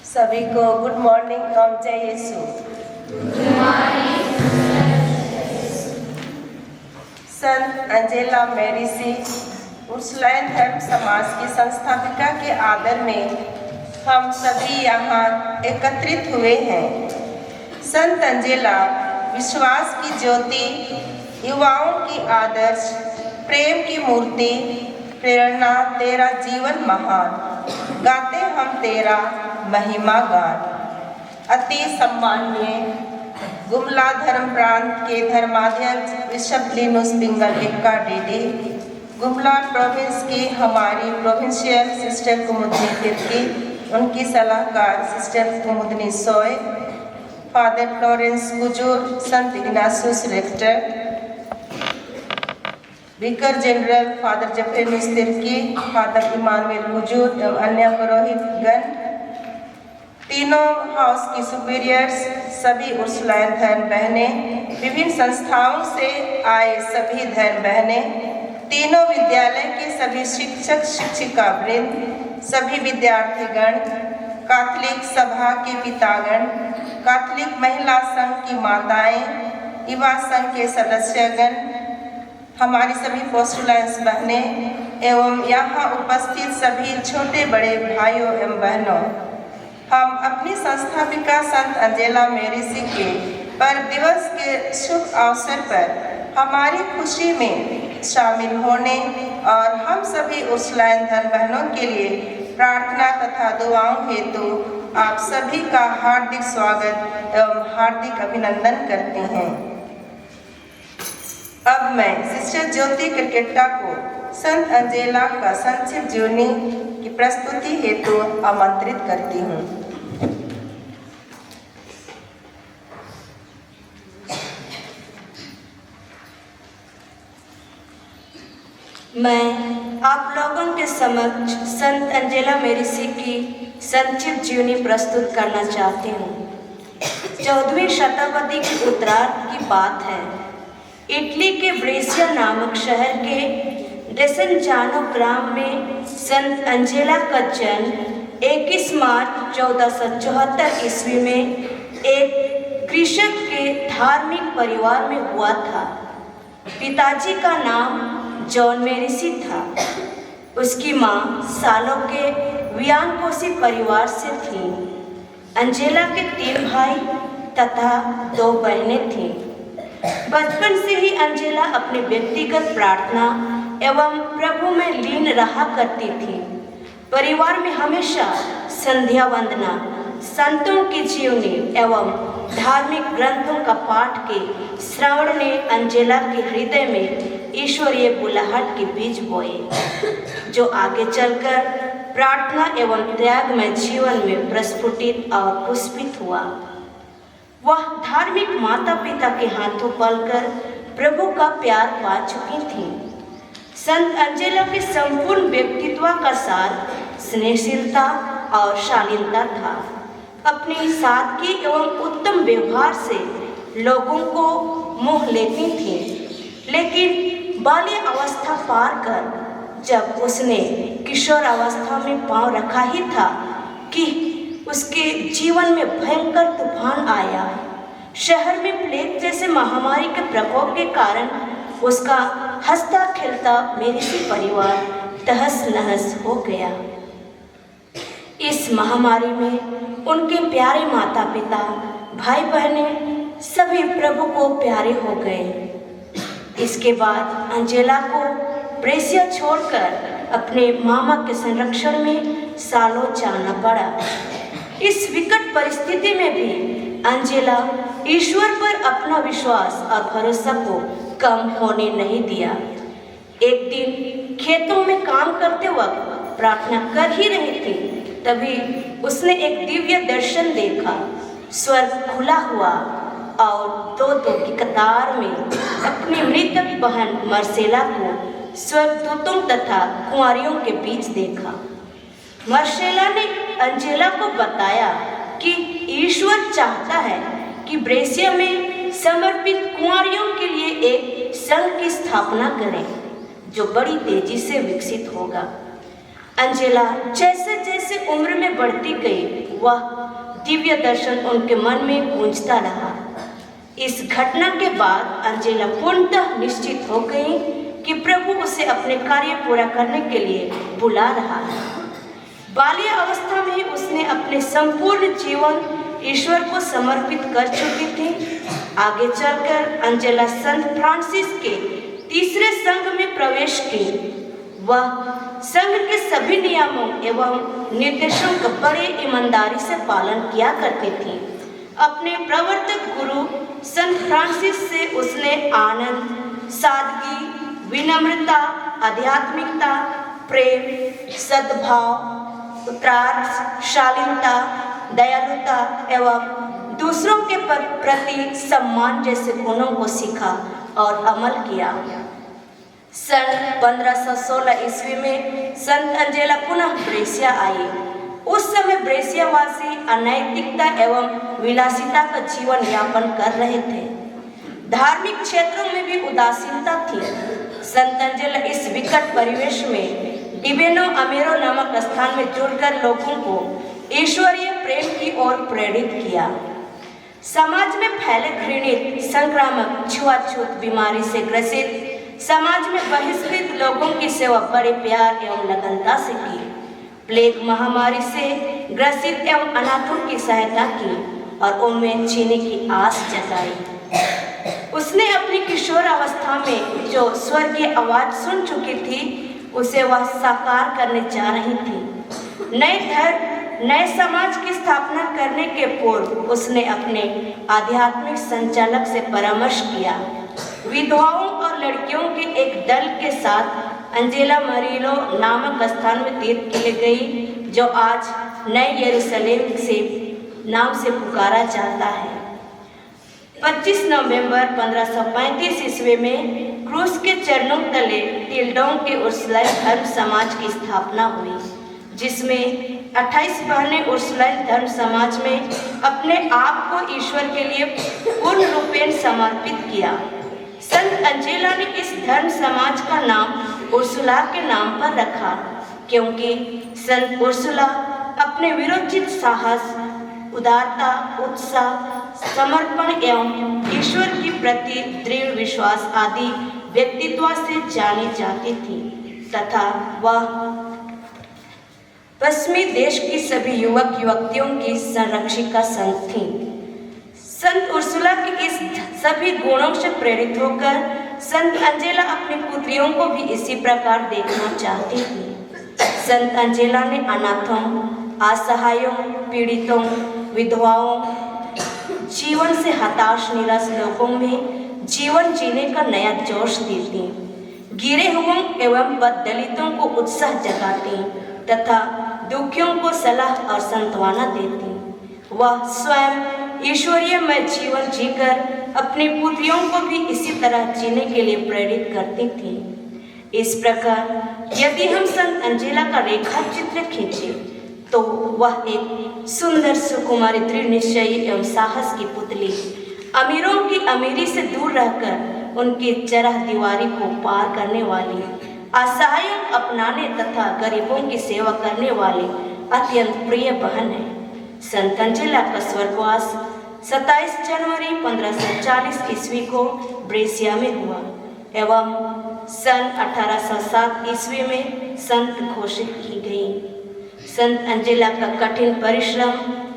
सभी को good morning और जय यीशु। संत अंजेला मैरिसी उर्सुलाइन धर्म समाज की संस्थापिका के आदर में हम सभी यहाँ एकत्रित हुए हैं। संत अंजेला विश्वास की ज्योति, युवाओं की आदर्श, प्रेम की मूर्ति, प्रेरणा तेरा जीवन महान, गाते हम तेरा महिमा गान। अति सम्माननीय गुमला धर्म प्रांत के धर्माध्यक्ष बिशप लिनुस पिंगल एक्का डीडी, गुमला प्रोविंस की हमारी प्रोविंशियल सिस्टर कुमुदनी तिर्की, उनकी सलाहकार सिस्टर कुमुदनी सोय, फादर फ्लोरेंस कुजूर, संत Ignatius rector, vicar general father Zephrinus Tirkey, father Emmanuel Kujur एवं अन्य पुरोहित गण, तीनों हाउस की सुपीरियर्स, सभी उर्सुलाइन धर्म बहनें, विभिन्न संस्थाओं से आए सभी धर्म बहनें, तीनों विद्यालय के सभी शिक्षक शिक्षिका वृंद, सभी विद्यार्थीगण, कैथोलिक सभा के पितागण, कैथोलिक महिला संघ की माताएं, युवा संघ के सदस्यगण, हमारी सभी पोस्टुलाइन्स बहनें एवं यहाँ उपस्थित सभी छोटे बड़े भाइयों एवं बहनों, हम अपनी संस्थापिका संत अंजेला मैरिसी के पर्व दिवस के शुभ अवसर पर हमारी खुशी में शामिल होने और हम सभी उर्सुलाइन धर्म बहनों के लिए प्रार्थना तथा दुआओं हेतु आप सभी का हार्दिक स्वागत एवं हार्दिक अभिनंदन करते हैं। अब मैं सिस्टर ज्योति क्रिकेटा को संत अंजेला का संक्षिप्त जीवनी की प्रस्तुति हेतु आमंत्रित करती हूँ। मैं आप लोगों के समक्ष संत अंजेला मैरिसी की संक्षिप्त जीवनी प्रस्तुत करना चाहती हूँ। 14वीं शताब्दी के उत्तरार्ध की बात है। इटली के ब्रेसिया नामक शहर के डेसेंजानो ग्राम में संत अंजेला का जन्म 21 मार्च 1474 ईस्वी में एक कृषक के धार्मिक परिवार में हुआ था। पिताजी का नाम जॉन मैरिसी था। उसकी माँ सालों के वियांकोसी परिवार से थी। अंजेला के 3 भाई तथा 2 बहनें थीं। बचपन से ही अंजेला अपनी व्यक्तिगत प्रार्थना एवं प्रभु में लीन रहा करती थी। परिवार में हमेशा संध्या वंदना, संतों की जीवनी एवं धार्मिक ग्रंथों का पाठ के श्रवण ने अंजेला के हृदय में ईश्वरीय बुलाहट के बीज बोए, जो आगे चलकर प्रार्थना एवं त्यागमय जीवन में प्रस्फुटित और पुष्पित हुआ। वह धार्मिक माता पिता के हाथों पलकर प्रभु का प्यार पा चुकी थी। संत अंजेला के संपूर्ण व्यक्तित्व का सार स्नेहशीलता और शालीनता था। अपनी सादगी एवं उत्तम व्यवहार से लोगों को मोह लेती थी। लेकिन बाल्य अवस्था पार कर जब उसने किशोर अवस्था में पांव रखा ही था कि उसके जीवन में भयंकर तूफान आया। शहर में प्लेग जैसे महामारी के प्रकोप के कारण उसका हंसता खेलता मेरिसी परिवार तहस नहस हो गया। इस महामारी में उनके प्यारे माता पिता, भाई बहने सभी प्रभु को प्यारे हो गए। इसके बाद अंजेला को ब्रेसिया छोड़कर अपने मामा के संरक्षण में सालों जाना पड़ा। इस विकट परिस्थिति में भी अंजेला ईश्वर पर अपना विश्वास और भरोसा को कम होने नहीं दिया। एक दिन खेतों में काम करते वक्त प्रार्थना कर ही रही थी, तभी उसने एक दिव्य दर्शन देखा। स्वर्ग खुला हुआ और दो की कतार में अपनी मृतक बहन मर्सेला को स्वर्गदूतों तथा कुंवारियों के बीच देखा। मर्सेला ने अंजेला को बताया कि ईश्वर चाहता है कि ब्रेसिया में समर्पित कुंवारियों के लिए एक संघ की स्थापना करें जो बड़ी तेजी से विकसित होगा। अंजेला जैसे जैसे उम्र में बढ़ती गई, वह दिव्य दर्शन उनके मन में गूंजता रहा। इस घटना के बाद अंजेला पूर्णतः निश्चित हो गई कि प्रभु उसे अपने कार्य पूरा करने के लिए बुला रहा है। बाल्य अवस्था में उसने अपने संपूर्ण जीवन ईश्वर को समर्पित कर चुकी थी। आगे चलकर अंजेला संत फ्रांसिस के तीसरे संघ में प्रवेश की। वह संघ के सभी नियमों एवं निर्देशों का बड़े ईमानदारी से पालन किया करती थी। अपने प्रवर्तक गुरु संत फ्रांसिस से उसने आनंद, सादगी, विनम्रता, आध्यात्मिकता, प्रेम, सद्भाव, उत्तरार्थ, शालीनता, दयालुता एवं दूसरों के प्रति सम्मान जैसे गुणों को सीखा और अमल किया। सन 1516 ईस्वी में संत अंजेला पुनः ब्रेसिया आई। उस समय ब्रेसियावासी अनैतिकता एवं विलासिता का जीवन यापन कर रहे थे। धार्मिक क्षेत्रों में भी उदासीनता थी। संत अंजेला इस विकट परिवेश में डिबेनो अमेरो नामक स्थान में जुड़कर लोगों को ईश्वरीय प्रेम की ओर प्रेरित किया। समाज में फैले घृणित, संक्रामक, छुआछूत बीमारी से ग्रसित समाज में बहिष्कृत लोगों की सेवा बड़े प्यार एवं लगनता से की। प्लेग महामारी से ग्रसित एवं अनाथों की सहायता की और उनमें जीने की आस जगाई। उसने अपनी किशोर अवस्था में जो स्वर्गीय आवाज सुन चुकी थी, उसे वह साकार करने जा रही थी। नए धर्म, नए समाज की स्थापना करने के पूर्व उसने अपने आध्यात्मिक संचालक से परामर्श किया। विधवाओं और लड़कियों के एक दल के साथ अंजेला मरीलो नामक स्थान में तीर्थ के लिए गई, जो आज नए यरूशलेम से नाम से पुकारा जाता है। 25 नवंबर 1535 ईस्वी में क्रूस के चरणों तले टिल्डों के उर्सुलाइन धर्म समाज की स्थापना हुई, जिसमें 28 बहनें उर्सुलाइन धर्म समाज में अपने आप को ईश्वर के लिए पूर्ण रूपेण समर्पित किया। संत अंजेला ने इस धर्म समाज का नाम उर्सुला के नाम पर रखा, क्योंकि संत उर्सुला अपने विरोचित साहस, उदारता, उत्साह, समर्पण एवं ईश्वर के प्रति दृढ़ विश्वास आदि व्यक्तित्व से जानी जाती थी तथा वह पश्चिमी देश की सभी युवक युवतियों की संरक्षिका संत थी। संत उर्सुला के इस सभी गुणों से प्रेरित होकर संत अंजेला अपनी पुत्रियों को भी इसी प्रकार देखना चाहती थी। संत अंजेला ने अनाथों, असहायों, पीड़ितों, विधवाओं, जीवन से हताश निराश लोगों में जीवन जीने का नया जोश देती, गिरे हुओं एवं दलितों को उत्साह जगाती तथा दुखियों को सलाह और सांत्वना देती। वह स्वयं ईश्वरीयमय जीवन जीकर अपनी पुत्रियों को भी इसी तरह जीने के लिए प्रेरित करती थी। इस प्रकार यदि हम संत अंजेला का रेखा चित्र खींचे तो वह एक सुंदर सुकुमारी दृढ़ निश्चयी एवं साहस की पुतली, अमीरों की अमीरी से दूर रहकर उनकी चरह दीवारी को पार करने वाली, असहाय अपनाने तथा गरीबों की सेवा करने वाली अत्यंत प्रिय बहन है। संत अंजेला का स्वर्गवास 27 जनवरी 1540 ईस्वी को ब्रेसिया में हुआ एवं सन 1807 ईस्वी में संत घोषित की गई। संत अंजेला का कठिन परिश्रम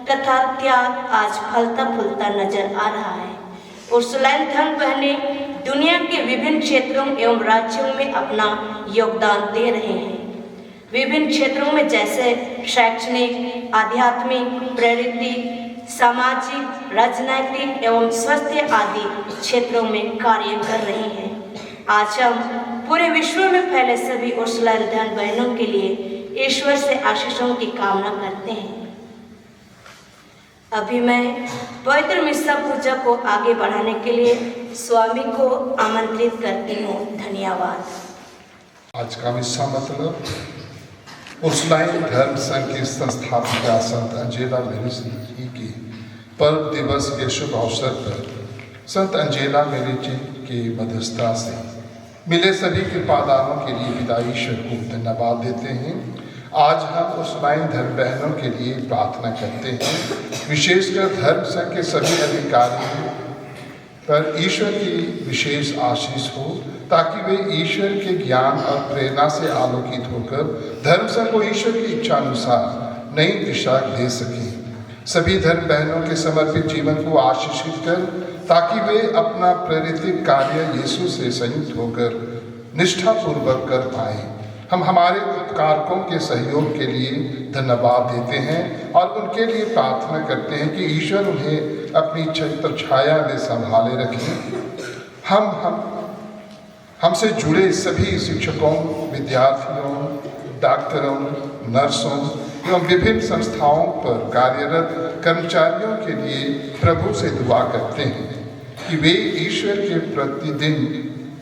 तथा त्याग आज फलता फूलता नजर आ रहा है। उर्सुलाइन धर्म बहनें दुनिया के विभिन्न क्षेत्रों एवं राज्यों में अपना योगदान दे रहे हैं। विभिन्न क्षेत्रों में जैसे शैक्षणिक, आध्यात्मिक, प्रेरित, सामाजिक, राजनैतिक एवं स्वास्थ्य आदि क्षेत्रों में कार्य कर रहे हैं। आज हम पूरे विश्व में फैले सभी उर्सुलाइन धर्म बहनों के लिए ईश्वर से आशीषों की कामना करते हैं। अभी मैं पवित्र मिस्सा पूजा को आगे बढ़ाने के लिए स्वामी को आमंत्रित करती हूँ। धन्यवाद। आज का मिस्सा मतलब उर्सुलाइन धर्म संघ की संस्थापिका संत अंजेला मेरिची की पर्व दिवस के शुभ अवसर पर संत अंजेला मेरिची की मध्यस्थता से मिले सभी कृपादानों के लिए पिता ईश्वर को धन्यवाद देते हैं। आज हम उर्सुलाइन धर्म बहनों के लिए प्रार्थना करते हैं, विशेषकर धर्म संघ के सभी अधिकारियों पर ईश्वर की विशेष आशीष हो, ताकि वे ईश्वर के ज्ञान और प्रेरणा से आलोकित होकर धर्म संघ को ईश्वर की इच्छा अनुसार नई दिशा दे सकें। सभी धर्म बहनों के समर्पित जीवन को आशीषित कर, ताकि वे अपना प्रेरित कार्य यीशु से संयुक्त होकर निष्ठापूर्वक कर पाएं। हम हमारे उपकारकों के सहयोग के लिए धन्यवाद देते हैं और उनके लिए प्रार्थना करते हैं कि ईश्वर उन्हें अपनी छत्र छाया में संभाले रखें। हमसे जुड़े सभी शिक्षकों, विद्यार्थियों, डॉक्टरों, नर्सों एवं विभिन्न संस्थाओं पर कार्यरत कर्मचारियों के लिए प्रभु से दुआ करते हैं कि वे ईश्वर के प्रतिदिन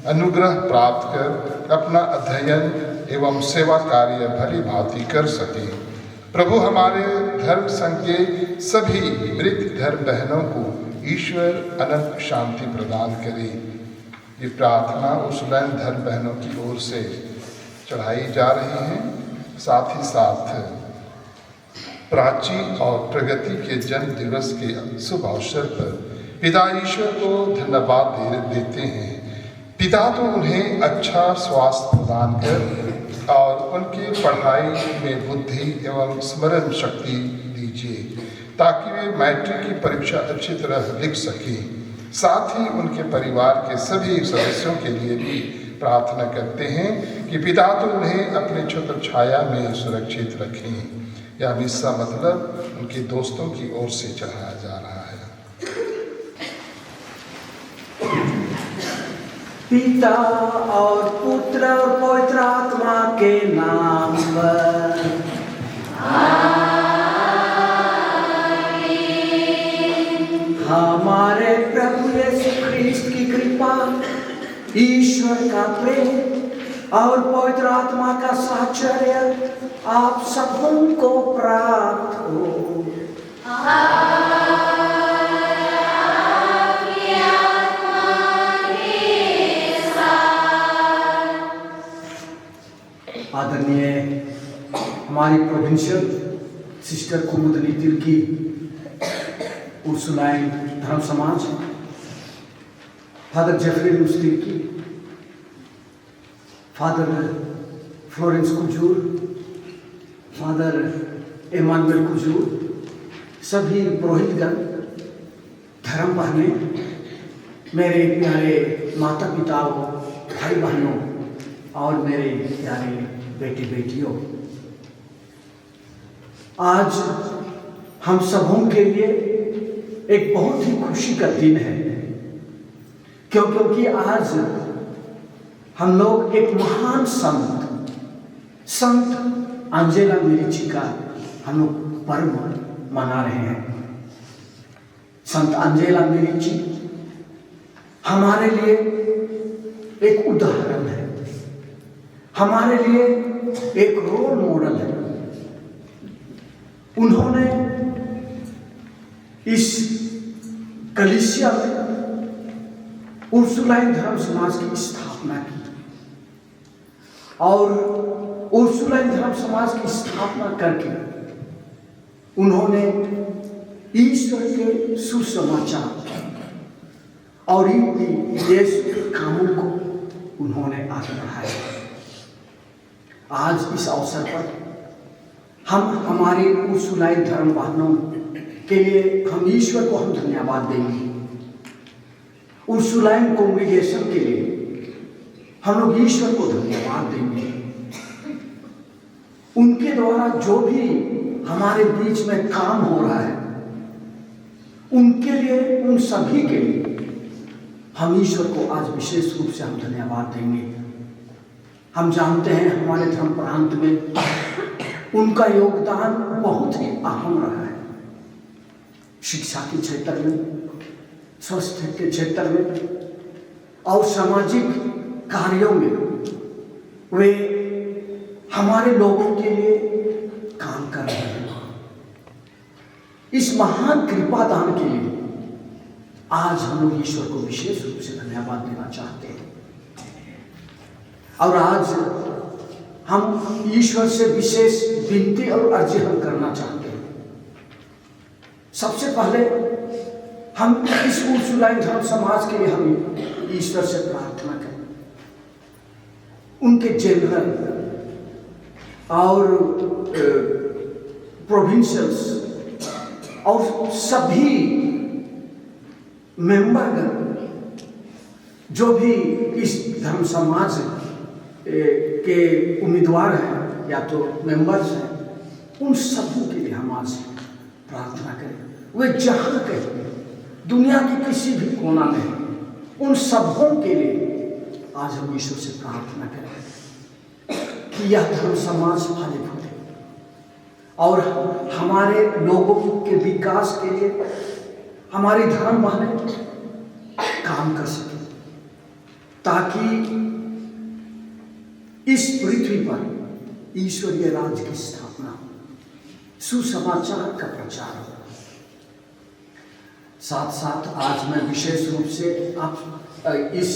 अनुग्रह प्राप्त कर अपना अध्ययन एवं सेवा कार्य भली भांति कर सकें। प्रभु हमारे धर्म संघ के सभी मृत धर्म बहनों को ईश्वर अनंत शांति प्रदान करे। ये प्रार्थना उर्सुलाइन धर्म बहनों की ओर से चढ़ाई जा रही है। साथ ही साथ प्राची और प्रगति के जन्म दिवस के शुभ अवसर पर पिता ईश्वर को धन्यवाद देते हैं। पिता तो उन्हें अच्छा स्वास्थ्य प्रदान कर और उनकी पढ़ाई में बुद्धि एवं स्मरण शक्ति दीजिए, ताकि वे मैट्रिक की परीक्षा अच्छी तरह लिख सकें। साथ ही उनके परिवार के सभी सदस्यों के लिए भी प्रार्थना करते हैं कि पिता तो उन्हें अपने छत्र छाया में सुरक्षित रखें। यह मिस्सा मतलब उनके दोस्तों की ओर से चढ़ाया जा रहा है। पिता और पुत्र और पवित्र आत्मा के नाम पर हमारे प्रभु यीशु ख्रीस्त की कृपा, ईश्वर का प्रेम और पवित्र आत्मा का साहचर्य आप सबों को प्राप्त हो। आदरणीय हमारी प्रोविंशियल सिस्टर कुमुदनी तिर्की उर्सुलाइन धर्म समाज, Father Jeffrey Tirkey, Father Florence Kujur, Father Emmanuel Kujur, सभी पुरोहितगण, धर्म बहनें, मेरे प्यारे माता पिताओं, भाई बहनों और मेरे प्यारे बेटे बेटियों, आज हम सबों के लिए एक बहुत ही खुशी का दिन है, क्योंकि आज हम लोग एक महान संत अंजेला मेरिची का हम लोग पर्व मना रहे हैं। संत अंजेला मेरिची हमारे लिए एक उदाहरण है, हमारे लिए एक रोल मॉडल है। उन्होंने इस कलीसिया में उर्सुलाइन धर्म समाज की स्थापना की और उर्सुलाइन धर्म समाज की स्थापना करके उन्होंने ईश्वर के सुसमाचार और यीशु के कामों को उन्होंने आगे बढ़ाया। आज इस अवसर पर हम हमारे उर्सुलाइन धर्म वालों के लिए हम ईश्वर को हम धन्यवाद देंगे। उर्सुलाइन कांग्रेगेशन के लिए हम लोग ईश्वर को धन्यवाद देंगे। उनके द्वारा जो भी हमारे बीच में काम हो रहा है उनके लिए, उन सभी के लिए हम ईश्वर को आज विशेष रूप से हम धन्यवाद देंगे। हम जानते हैं हमारे धर्म प्रांत में उनका योगदान बहुत ही अहम रहा है। शिक्षा के क्षेत्र में, स्वास्थ्य के क्षेत्र में और सामाजिक कार्यों में वे हमारे लोगों के लिए काम कर रहे हैं। इस महान कृपा दान के लिए आज हम लोग ईश्वर को विशेष रूप से धन्यवाद देना चाहते हैं। और आज हम ईश्वर से विशेष विनती और अर्जी हम करना चाहते हैं। सबसे पहले हम इस उर्सुलाइन धर्म समाज के लिए हम ईश्वर से प्रार्थना करें। उनके जनरल और प्रोविंशियल्स और सभी मेंबरगण जो भी इस धर्म समाज के उम्मीदवार हैं या तो मेंबर्स हैं, उन सबों के लिए हम आज प्रार्थना करें। वे जहाँ कहीं दुनिया के किसी भी कोना में, उन सबों के लिए आज हम ईश्वर से प्रार्थना करें कि यह धर्म समाज फले फूले और हमारे लोगों के विकास के लिए हमारी धर्म वाले काम कर सके, ताकि इस पृथ्वी पर ईश्वरीय राज्य की स्थापना हो, सुसमाचार का प्रचार हो। साथ साथ आज मैं विशेष रूप से आप इस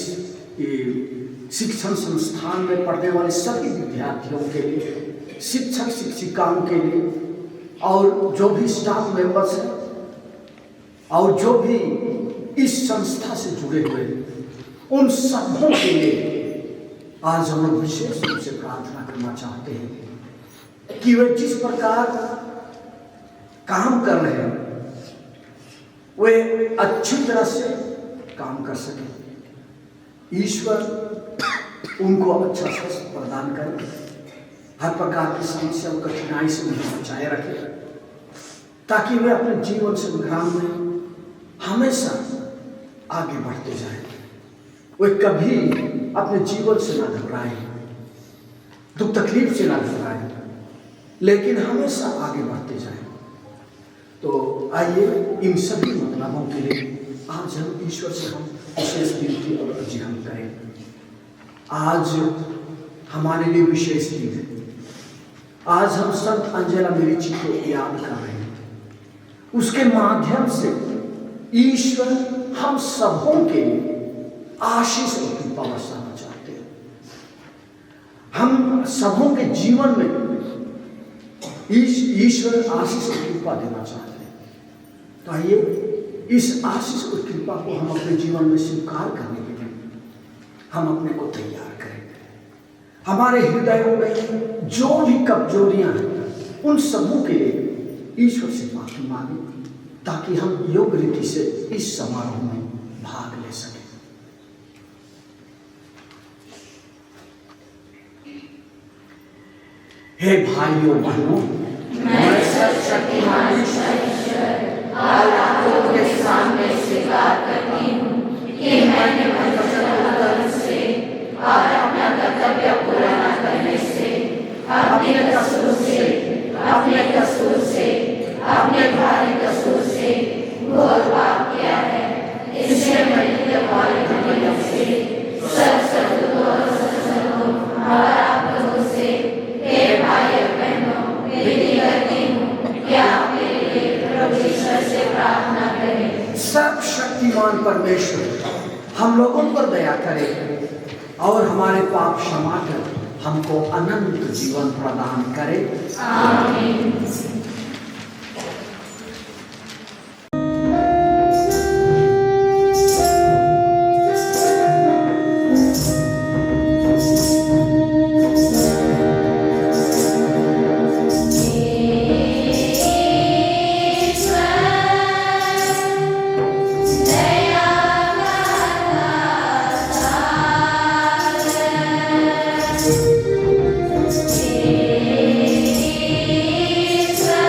शिक्षण संस्थान में पढ़ने वाले सभी विद्यार्थियों के लिए, शिक्षक शिक्षिकाओं के लिए और जो भी स्टाफ मेंबर्स हैं और जो भी इस संस्था से जुड़े हुए हैं, उन सबों के लिए आज हम लोग विशेष रूप से प्रार्थना करना चाहते हैं कि वे जिस प्रकार काम कर रहे हैं वे अच्छी तरह से काम कर सके। ईश्वर उनको अच्छा स्वास्थ्य प्रदान करे, हर प्रकार की समस्या और कठिनाई से उन्हें बचाए रखे, ताकि वे अपने जीवन संग्राम में हमेशा आगे बढ़ते जाएं। वे कभी अपने जीवन से ना घबराएं, दुख तकलीफ से ना घबराएं, लेकिन हमेशा आगे बढ़ते जाएं। तो आइए इन सभी मतलबों के लिए आज हम ईश्वर से हम विशेष विनती और अर्जी हम करें। आज हमारे लिए विशेष दिन है। आज हम संत अंजेला मेरिची को याद कर रहे हैं। उसके माध्यम से ईश्वर हम सबों के लिए आशीष और कृपा बरसाना चाहते हैं। हम सबों के जीवन में ईश्वर आशीष और कृपा देना चाहते हैं। तो आइए इस आशीष और कृपा को हम अपने जीवन में स्वीकार करने के लिए हम अपने को तैयार करें। हमारे हृदयों में जो भी कमजोरियां हैं उन सबों के लिए ईश्वर से माफी मांगे, ताकि हम योग्य रीति से इस समारोह में भाग ले सकें। हे भाइयों बहनों, मैं सर्वशक्तिमान ईश्वर आपको के सामने स्वीकार करती हूँ कि मैंने मनोवचन से और अपना कर्तव्य पूरा न करने से, अपने कसूर से, अपने भारी कसूर से घोर पाप किया है। इससे मिलने वाले दुनिया से सत्संगों और आप लोगों से हे भाई बहनों विनती करती हूँ कि आप परमेश्वर हम लोगों पर दया करे और हमारे पाप क्षमा कर हमको अनंत जीवन प्रदान करे। आमीन। Israel.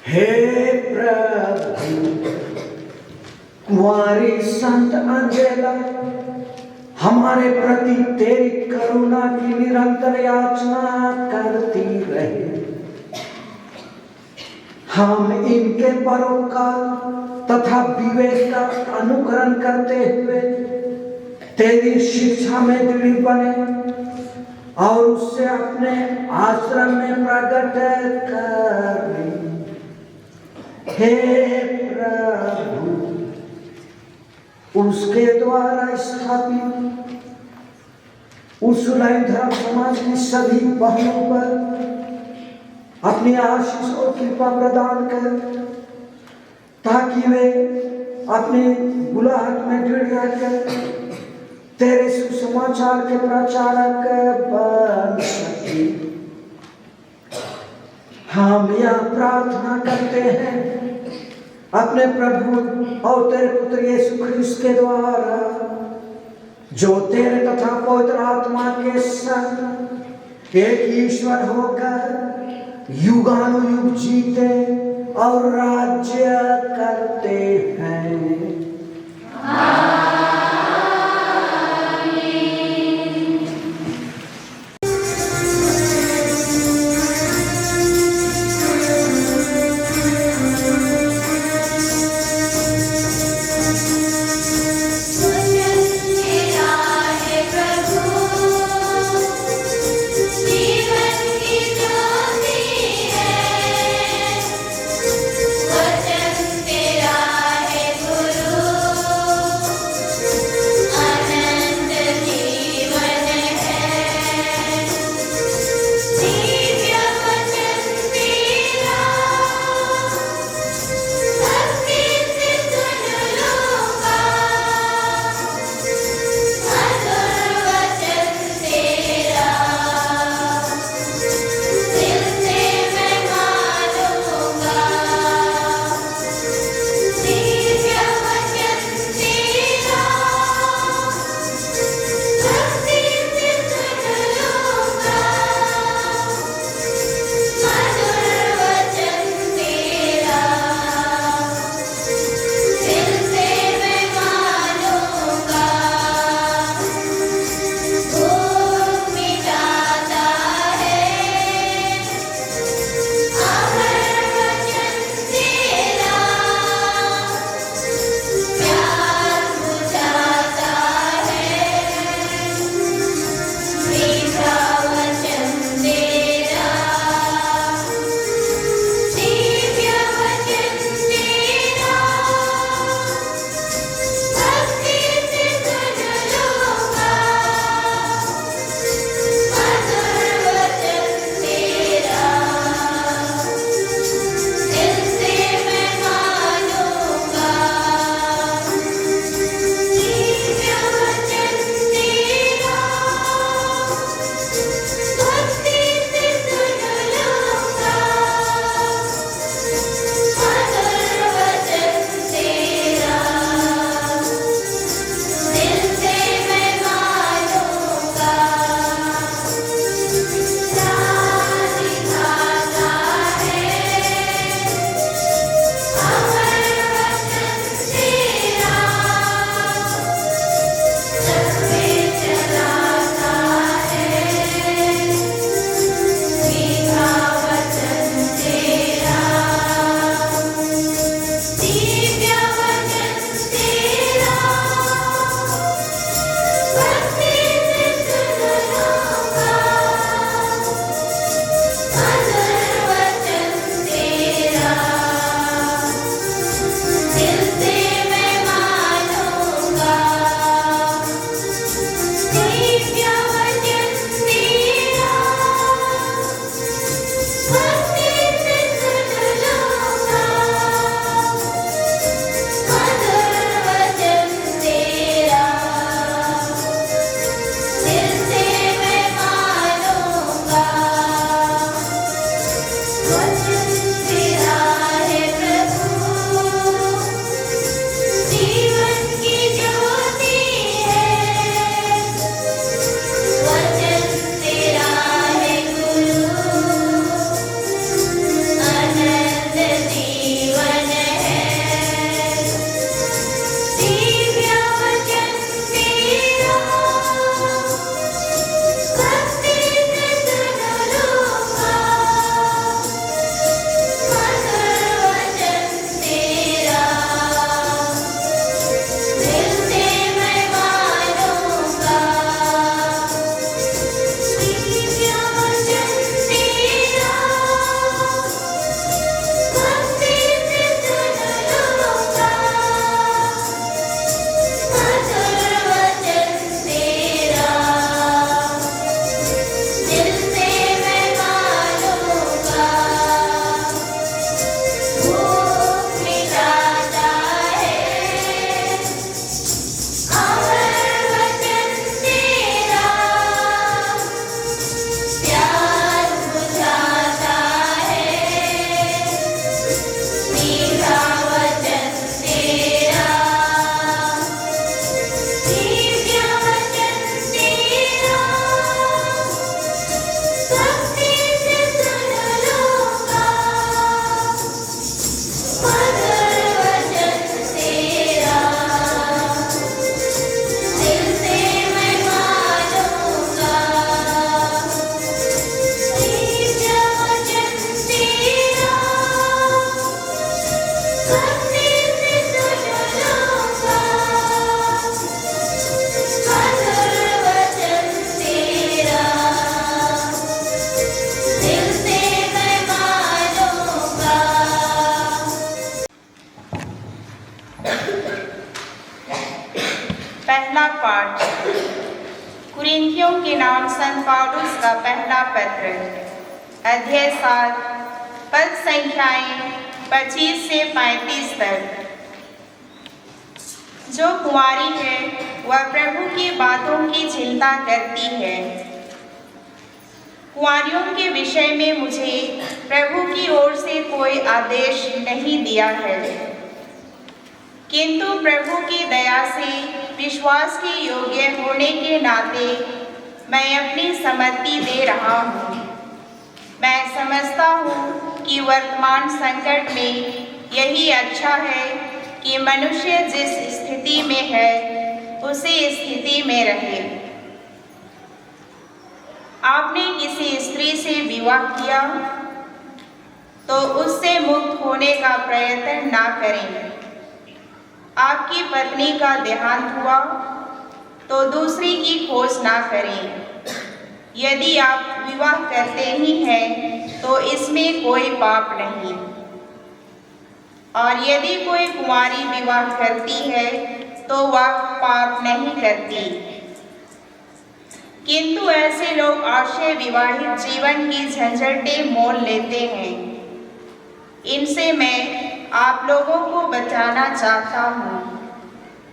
हे प्रभु, कुंवारी संत अंजेला हमारे प्रति तेरी करुणा की निरंतर याचना करती रहे। हम इनके परोपकार तथा विवेक का अनुकरण करते हुए तेरी शिक्षा में दृढ़ बने और उससे अपने आश्रम में प्रकट करें। हे प्रभु, उसके द्वारा स्थापित उर्सुलाइन धर्म समाज की सभी बहनों पर अपनी आशीष और कृपा प्रदान कर, ताकि वे अपनी बुलाहट में दृढ़ रहकर तेरे सुसमाचार के प्रचारक बन सके। हम यह प्रार्थना करते हैं अपने प्रभु और तेरे पुत्र यीशु ख्रिस्त के द्वारा, जो तेरे तथा पवित्र आत्मा के संग एक ईश्वर होकर युगानुयुग जीते और राज्य करते हैं। वचन तेरा है पहला पाठ कुरिन्थियों के नाम संत पौलुस का पहला पत्र, अध्याय 7, पद संख्याएं 25 से 35 तक। जो कुंवारी है वह प्रभु की बातों की चिंता करती है। कुंवारियों के विषय में मुझे प्रभु की ओर से कोई आदेश नहीं दिया है, किंतु प्रभु की दया से विश्वास के योग्य होने के नाते मैं अपनी सम्मति दे रहा हूँ। मैं समझता हूँ कि वर्तमान संकट में यही अच्छा है कि मनुष्य जिस स्थिति में है उसी स्थिति में रहे। आपने किसी स्त्री से विवाह किया तो उससे मुक्त होने का प्रयत्न ना करें। आपकी पत्नी का देहांत हुआ तो दूसरी की खोज ना करें। यदि आप विवाह करते ही हैं तो इसमें कोई पाप नहीं, और यदि कोई कुंवारी विवाह करती है तो वह पाप नहीं करती। किंतु ऐसे लोग आशय विवाहित जीवन की झंझटें मोल लेते हैं। इनसे मैं आप लोगों को बचाना चाहता हूँ।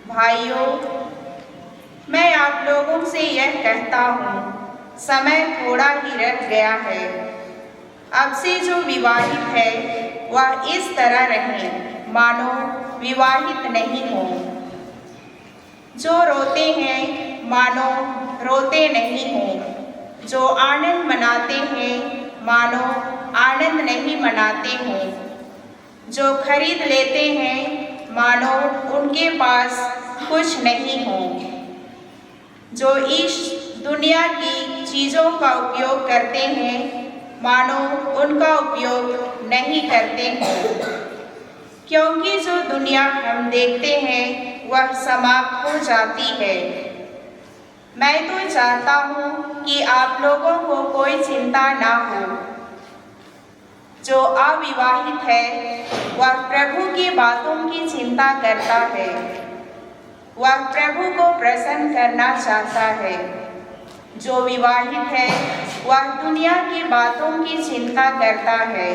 भाइयों, मैं आप लोगों से यह कहता हूँ, समय थोड़ा ही रह गया है। अब से जो विवाहित है वह इस तरह रहे मानो विवाहित नहीं हो। जो रोते हैं मानो रोते नहीं हो। जो आनंद मनाते हैं मानो आनंद नहीं मनाते हों। जो खरीद लेते हैं मानो उनके पास कुछ नहीं हो। जो इस दुनिया की चीज़ों का उपयोग करते हैं मानो उनका उपयोग नहीं करते हैं, क्योंकि जो दुनिया हम देखते हैं वह समाप्त हो जाती है। मैं तो चाहता हूँ कि आप लोगों को कोई चिंता ना हो। जो अविवाहित है वह प्रभु की बातों की चिंता करता है। वह प्रभु को प्रसन्न करना चाहता है। जो विवाहित है वह दुनिया की बातों की चिंता करता है।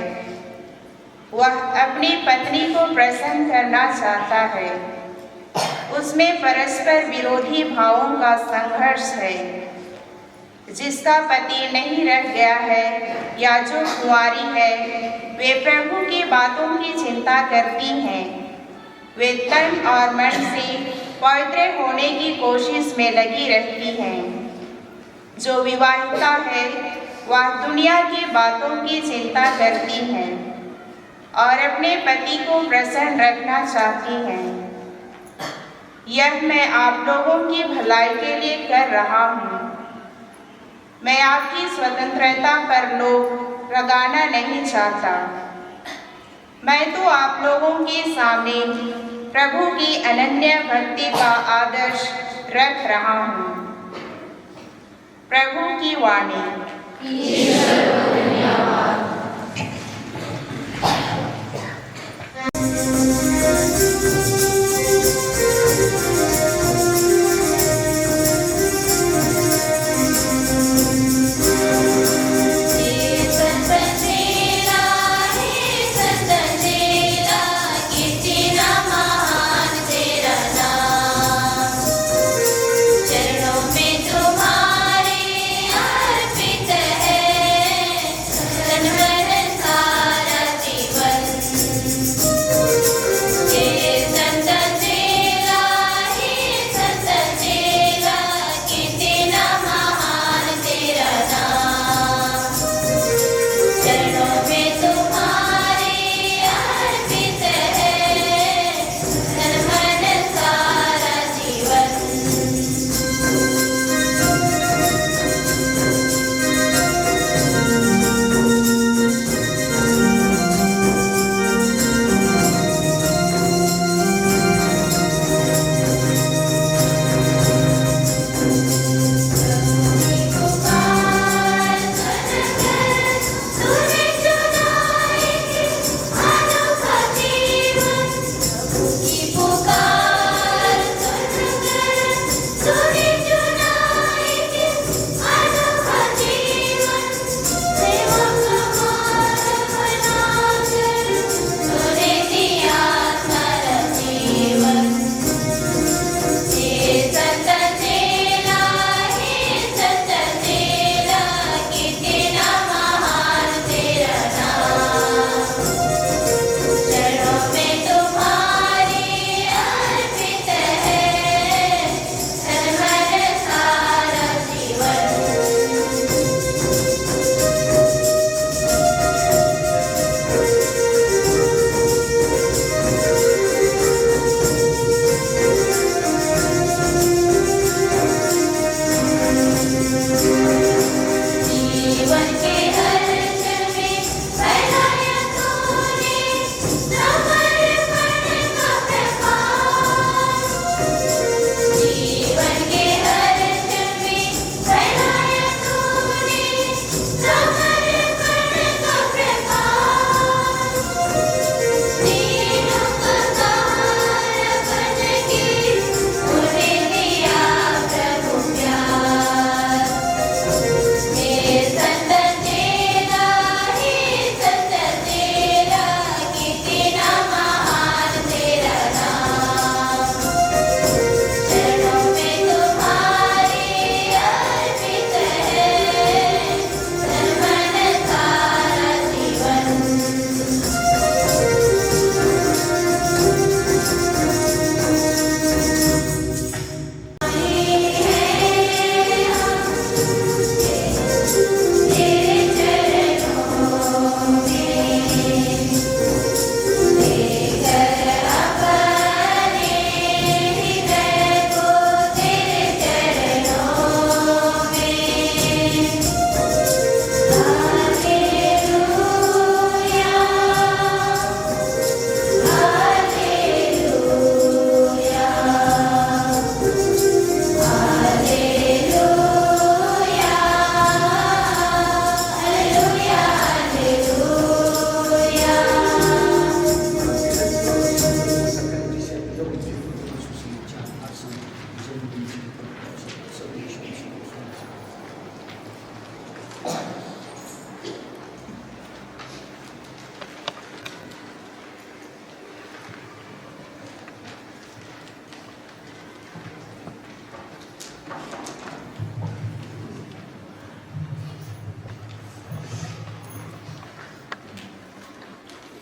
वह अपनी पत्नी को प्रसन्न करना चाहता है। उसमें परस्पर विरोधी भावों का संघर्ष है। जिसका पति नहीं रह गया है या जो कुंवारी है वे प्रभु की बातों की चिंता करती हैं। वे तन और मन से पवित्र होने की कोशिश में लगी रहती हैं। जो विवाहिता है वह दुनिया की बातों की चिंता करती हैं और अपने पति को प्रसन्न रखना चाहती हैं। यह मैं आप लोगों की भलाई के लिए कर रहा हूँ। मैं आपकी स्वतंत्रता पर लोग लगाना नहीं चाहता। मैं तो आप लोगों के सामने प्रभु की अनन्य भक्ति का आदर्श रख रहा हूँ। प्रभु की वाणी।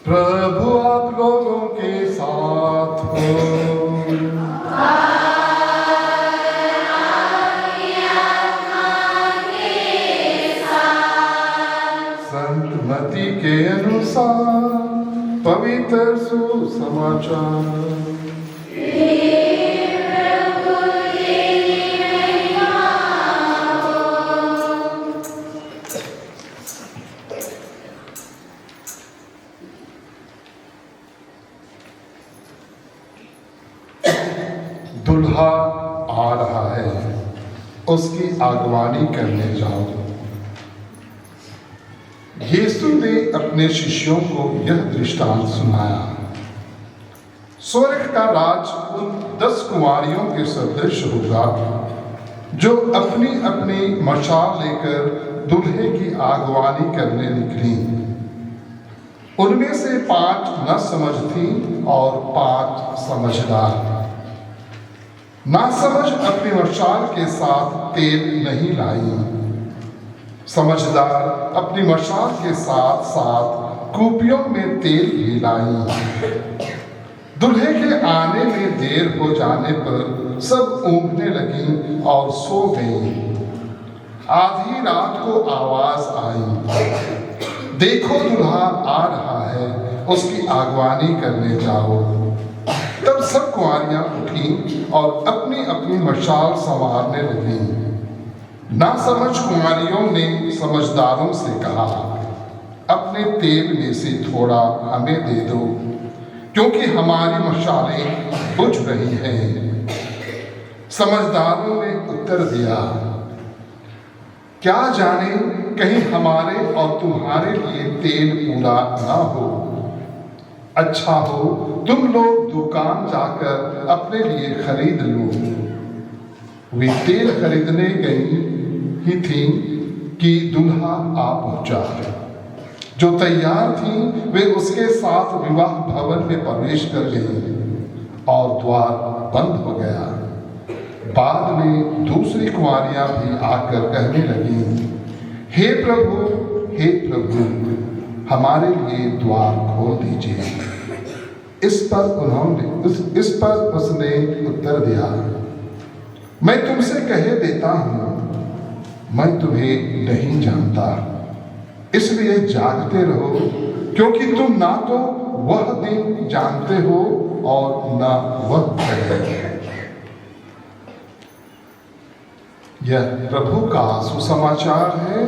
प्रभु आप लोगों के साथ हो। संत मत्ती के अनुसार पवित्र सुसमाचार। दुल्हा आ रहा है, उसकी आगवानी करने जाओ। यीशु ने अपने शिष्यों को यह दृष्टांत सुनाया। स्वर्ग का राज उन 10 कुंवारियों के सदृश होगा जो अपनी अपनी मशाल लेकर दूल्हे की आगवानी करने निकली। उनमें से 5 न समझ थी और 5 समझदार। नासमझ अपनी मशाल के साथ तेल नहीं लाई, समझदार अपनी मशाल के साथ साथ कूपियों में तेल भी लाई। दूल्हे के आने में देर हो जाने पर सब ऊँघने लगी और सो गई। आधी रात को आवाज आई, देखो दूल्हा आ रहा है, उसकी आगवानी करने जाओ। तब सब कुंवारियां उठी और अपनी अपनी मशाल संवारने लगी। नासमझ कुंवारियों ने समझदारों से कहा, अपने तेल में से थोड़ा हमें दे दो, क्योंकि हमारी मशालें बुझ रही हैं। समझदारों ने उत्तर दिया, क्या जाने कहीं हमारे और तुम्हारे लिए तेल पूरा ना हो। अच्छा हो तुम लोग दुकान जाकर अपने लिए खरीद लो। वे तेल खरीदने गई ही थी कि दूल्हा आ पहुंचा। जो तैयार थी वे उसके साथ विवाह भवन में प्रवेश कर गई और द्वार बंद हो गया। बाद में दूसरी कुंवारियां भी आकर कहने लगी, हे प्रभु हमारे लिए द्वार खोल दीजिए। इस पर उसने उत्तर दिया, मैं तुमसे कहे देता हूं, मैं तुम्हें नहीं जानता। इसलिए जागते रहो, क्योंकि तुम ना तो वह दिन जानते हो और ना वह घड़ी। यह प्रभु का सुसमाचार है।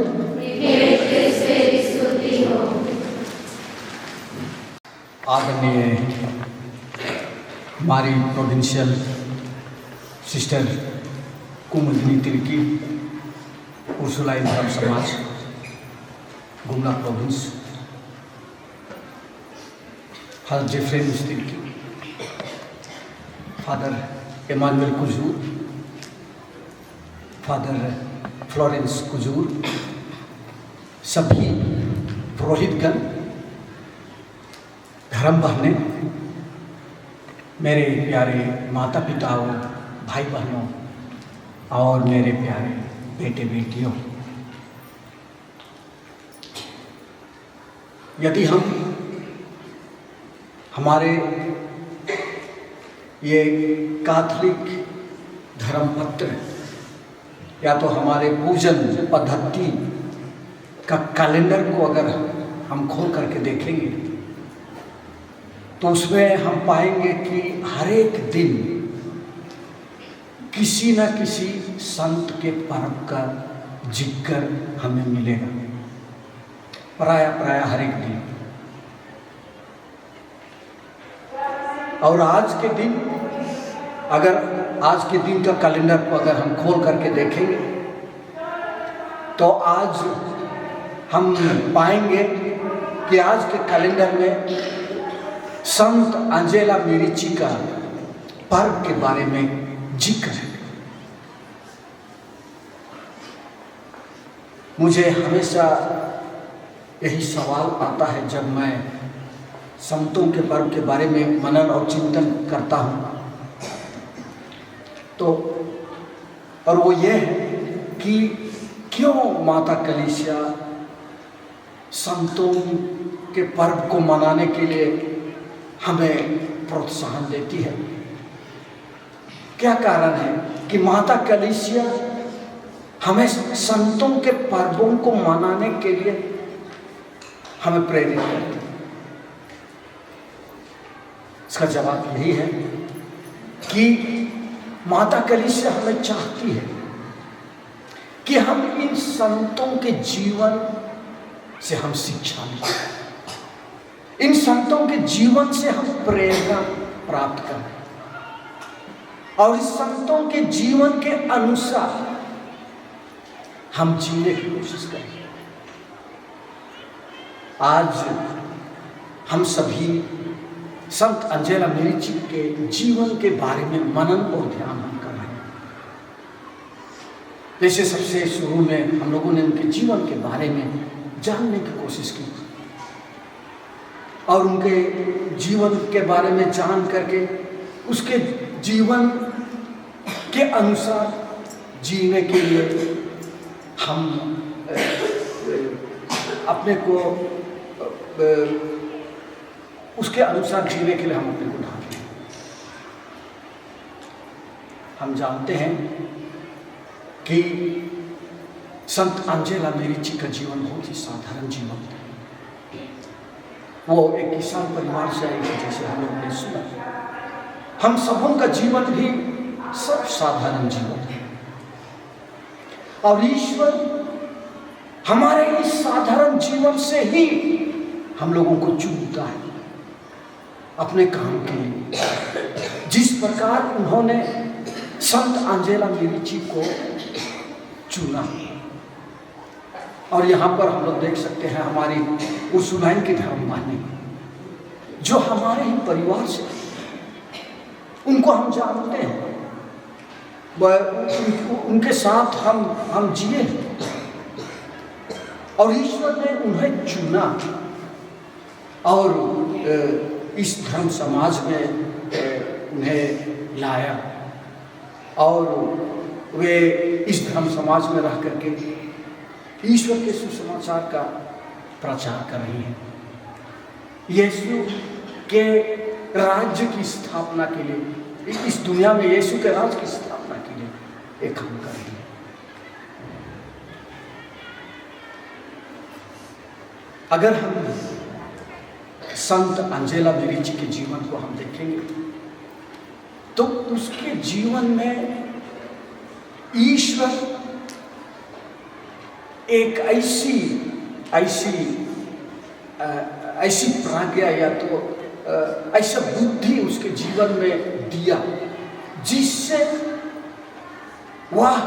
आदरणीय हमारी provincial sister Kumudini Tirkey, Ursuline धर्म समाज Gumla province, father Zephrinus Tirkey, father Emmanuel Kujur, father Florence Kujur, सभी पुरोहितगण, धर्म बहनें, मेरे प्यारे माता पिता और भाई बहनों और मेरे प्यारे बेटे बेटियों, यदि हम हमारे ये कैथोलिक धर्म पत्र या तो हमारे पूजन पद्धति का कैलेंडर को अगर हम खोल करके देखेंगे तो उसमें हम पाएंगे कि हर एक दिन किसी न किसी संत के पर्व का जिक्र हमें मिलेगा, प्राय हर एक दिन। और आज के दिन, अगर आज के दिन का कैलेंडर को अगर हम खोल करके देखेंगे तो आज हम पाएंगे कि आज के कैलेंडर में संत अंजेला मेरिची का पर्व के बारे में जिक्र है। मुझे हमेशा यही सवाल आता है जब मैं संतों के पर्व के बारे में मनन और चिंतन करता हूँ, तो और वो ये है कि क्यों माता कलीसिया संतों के पर्व को मनाने के लिए हमें प्रोत्साहन देती है। क्या कारण है कि माता कलीसिया हमें संतों के पर्वों को मनाने के लिए हमें प्रेरित करती है? इसका जवाब यही है कि माता कलीसिया हमें चाहती है कि हम इन संतों के जीवन से हम शिक्षा लें, इन संतों के जीवन से हम प्रेरणा प्राप्त करें और इस संतों के जीवन के अनुसार हम जीने की कोशिश करें। आज हम सभी संत अंजेला मेरिची के जीवन के बारे में मनन और ध्यान हम कर रहे हैं। जैसे सबसे शुरू में हम लोगों ने उनके जीवन के बारे में जानने की कोशिश की और उनके जीवन के बारे में जान करके उसके जीवन के अनुसार जीने के लिए हम अपने को उसके अनुसार जीने के लिए हम अपने को ढालते हैं। हम जानते हैं कि संत अंजेला मेरिची का जीवन बहुत ही साधारण जीवन था। वो एक किसान परिवार से आई थी, जैसे हम लोगों ने सुना। हम सबों का जीवन भी सब साधारण जीवन है और ईश्वर हमारे इस साधारण जीवन से ही हम लोगों को चुनता है अपने काम के लिए। जिस प्रकार उन्होंने संत अंजेला मेरिची को चुना और यहाँ पर हम लोग देख सकते हैं हमारी उर्सुलाइन की धर्मपत्नी जो हमारे ही परिवार से, उनको हम जानते हैं, उनके साथ हम जिए और ईश्वर ने उन्हें चुना और इस धर्म समाज में उन्हें लाया और वे इस धर्म समाज में रह करके ईश्वर के सुसमाचार का प्रचार कर रही हैं। यीशु के राज्य की स्थापना के लिए, इस दुनिया में यीशु के राज्य की स्थापना के लिए एक काम कर रही है। अगर हम संत अंजेला मेरिची के जीवन को हम देखेंगे तो उसके जीवन में ईश्वर एक ऐसी प्राज्ञा या तो ऐसा बुद्धि उसके जीवन में दिया जिससे वह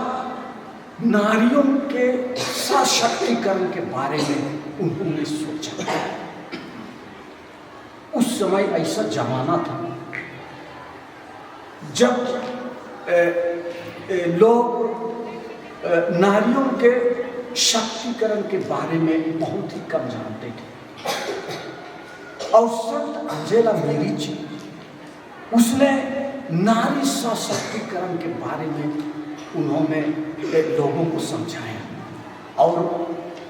नारियों के सशक्तिकरण के बारे में उन्होंने सोचा। उस समय ऐसा जमाना था जब लोग नारियों के शक्तिकरण के बारे में बहुत ही कम जानते थे और संत अंजेला मेरिची उसने नारी सशक्तिकरण के बारे में उन्होंने लोगों को समझाया और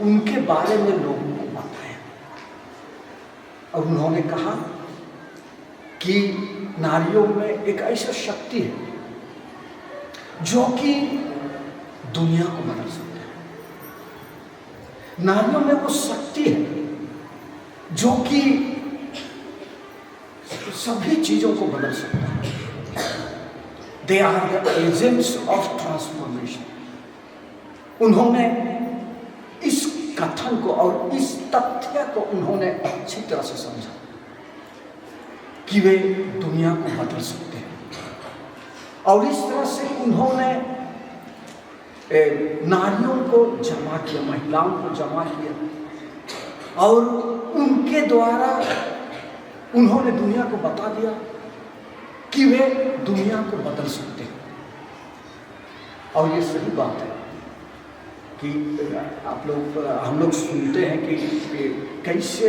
उनके बारे में लोगों को बताया और उन्होंने कहा कि नारियों में एक ऐसा शक्ति है जो कि दुनिया को बदल सकता है। नारियों में वो शक्ति है जो कि सभी चीजों को बदल सकता है। They are the agents of transformation. उन्होंने इस कथन को और इस तथ्य को उन्होंने अच्छी तरह से समझा कि वे दुनिया को बदल सकते हैं और इस तरह से उन्होंने नारियों को जमा किया, महिलाओं को जमा किया और उनके द्वारा उन्होंने दुनिया को बता दिया कि वे दुनिया को बदल सकते हैं। और ये सही बात है कि हम लोग सुनते हैं कि कैसे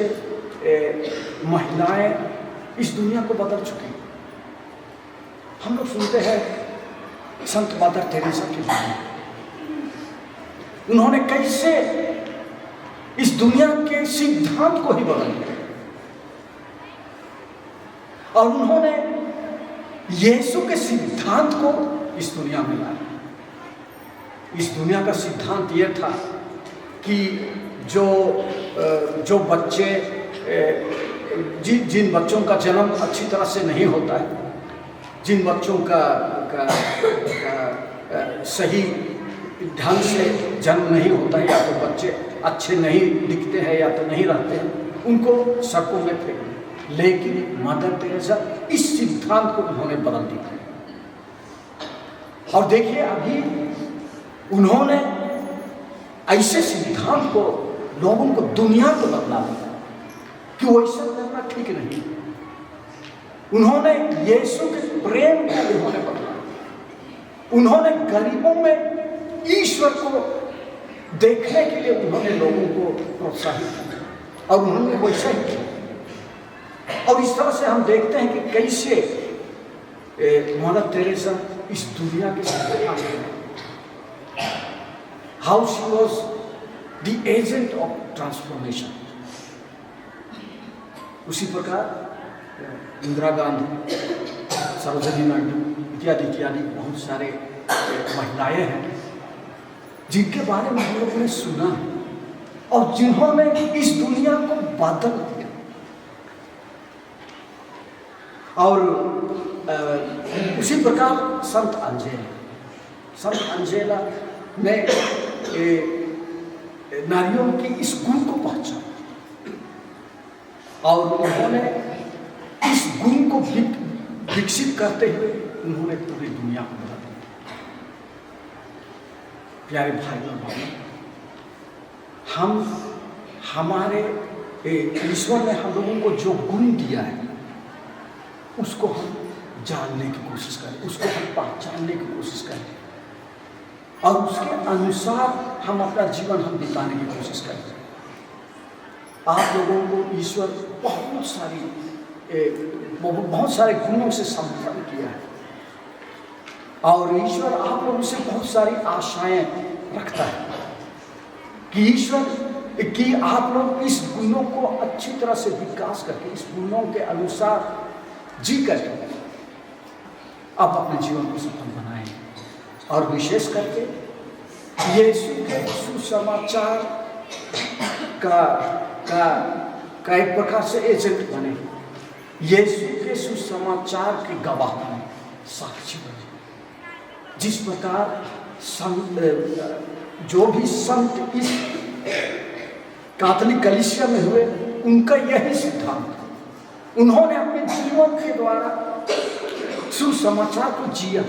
महिलाएं इस दुनिया को बदल चुकी हैं। हम लोग सुनते हैं संत मदर टेरेसा के बारे में, उन्होंने कैसे इस दुनिया के सिद्धांत को ही बदल दिया। और उन्होंने यीशु के सिद्धांत को इस दुनिया में लाया। इस दुनिया का सिद्धांत यह था कि जो बच्चे जिन बच्चों का जन्म अच्छी तरह से नहीं होता है, जिन बच्चों का सही ढंग से जन्म नहीं होता है, या तो बच्चे अच्छे नहीं दिखते हैं या तो नहीं रहते हैं, उनको सड़कों में फेंक दिया। लेकिन मदर टेरेसा इस सिद्धांत को उन्होंने बदल दिया। और देखिए अभी उन्होंने ऐसे सिद्धांत को लोगों को, दुनिया को बदला दिया कि वो ऐसा करना ठीक नहीं। उन्होंने यीशु के प्रेम को उन्होंने बदला। उन्होंने गरीबों में ईश्वर को देखने के लिए उन्होंने लोगों को प्रोत्साहित किया और उन्होंने वैसा ही किया। और इस तरह से हम देखते हैं कि कैसे मदर टेरेसा इस दुनिया के साथ आगे बढ़ी। How she was the agent of transformation. उसी प्रकार इंदिरा गांधी, सरोजिनी नायडू इत्यादि इत्यादि बहुत सारे महिलाएं हैं जिनके बारे में हम लोगों ने सुना और जिन्होंने इस दुनिया को बदल दिया। और उसी प्रकार संत अंजेला ने नारियों की इस गुण को पहचाना और उन्होंने इस गुण को विकसित करते हुए उन्होंने पूरी दुनिया को बदल दिया। प्यारे भाई और बहनों, हमारे ईश्वर ने हम लोगों को जो गुण दिया है उसको हम जानने की कोशिश करें, उसको हम पहचानने की कोशिश करें और उसके अनुसार हम अपना जीवन हम बिताने की कोशिश करें। आप लोगों को ईश्वर बहुत सारे गुणों से संपन्न किया है और ईश्वर आप लोगों से बहुत सारी आशाएं रखता है कि ईश्वर कि आप लोग इस गुणों को अच्छी तरह से विकास करके, इस गुणों के अनुसार जी करके आप अपने जीवन को सफल बनाएं। और विशेष करके यीशु के सुसमाचार का एक प्रकार से एजेंट बने, यीशु के सुसमाचार के गवाह बने, साक्षी बने। जिस प्रकार जो भी संत इस कैथोलिक कलीसिया में हुए, उनका यही सिद्धांत, उन्होंने अपने जीवन के द्वारा सुसमाचार को जिया,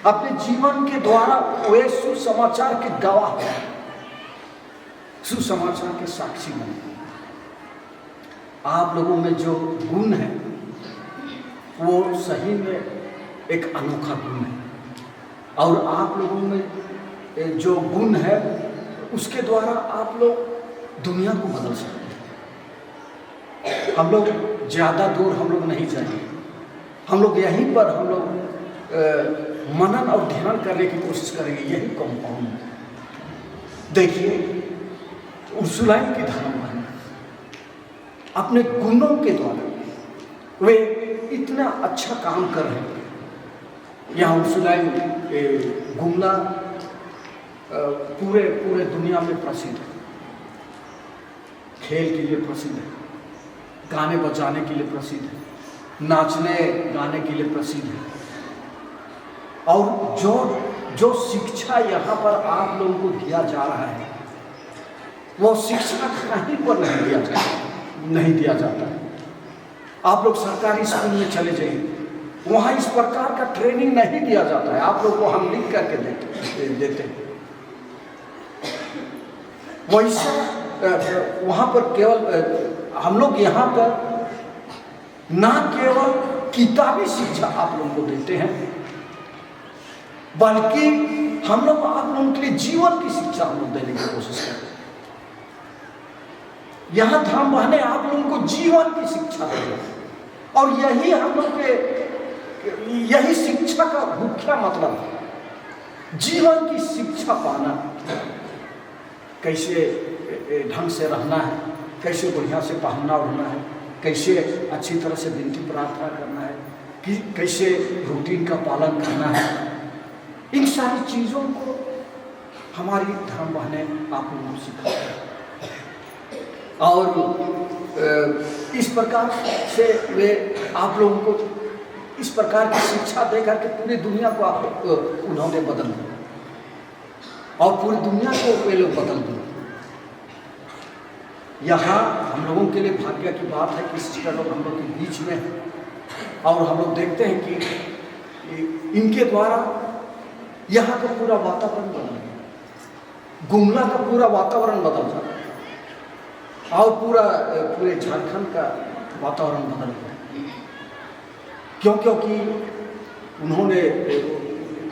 अपने जीवन के द्वारा वे सुसमाचार के गवाह, सुसमाचार के साक्षी बने। आप लोगों में जो गुण है वो सही में एक अनोखा गुण है और आप लोगों में जो गुण है उसके द्वारा आप लोग दुनिया को बदल सकते हैं। हम लोग ज़्यादा दूर हम लोग नहीं जाएंगे, हम लोग यहीं पर हम लोग मनन और ध्यान करने की कोशिश करेंगे। यही कंपाउंड देखिए, उर्सुलाइन की धर्मवाणी अपने गुणों के द्वारा वे इतना अच्छा काम कर रहे हैं। यहाँ उर्सुलाइन गुमला पूरे दुनिया में प्रसिद्ध है, खेल के लिए प्रसिद्ध है, गाने बजाने के लिए प्रसिद्ध है, नाचने गाने के लिए प्रसिद्ध है। और जो शिक्षा यहाँ पर आप लोगों को दिया जा रहा है वो शिक्षा कहीं पर नहीं दिया जाता है। आप लोग सरकारी स्कूल में चले जाइए, वहाँ इस प्रकार का ट्रेनिंग नहीं दिया जाता है। आप लोग को हम लिख करके देते हैं। वैसा वहाँ पर केवल हम लोग यहाँ पर ना केवल किताबी शिक्षा आप लोगों को देते हैं, बल्कि हम लोग आप लोगों के लिए जीवन की शिक्षा हम लोग देने की कोशिश करते हैं। यहाँ धर्म बहने आप लोगों को जीवन की शिक्षा देते हैं और यही हम लोग के यही शिक्षा का मुख्य मतलब है, जीवन की शिक्षा पाना। कैसे ढंग से रहना है, कैसे बढ़िया से पहनना ओढ़ना है, कैसे अच्छी तरह से विनती प्रार्थना करना है, कि कैसे रूटीन का पालन करना है। इन सारी चीज़ों को हमारी धर्म बहनें आप लोगों को सिखाते हैं और इस प्रकार से वे आप लोगों को इस प्रकार की शिक्षा देकर के पूरी दुनिया को उन्होंने बदल दिया और पूरी दुनिया को वे लोग बदल दिए। यहाँ हम लोगों के लिए भाग्य की बात है कि सिस्टर लोग हम लोग के बीच में हैं और हम लोग देखते हैं कि इनके द्वारा यहाँ का पूरा वातावरण बदल गया, गुमला का पूरा वातावरण बदल जाता और पूरे झारखंड का वातावरण बदल गया। क्योंकि उन्होंने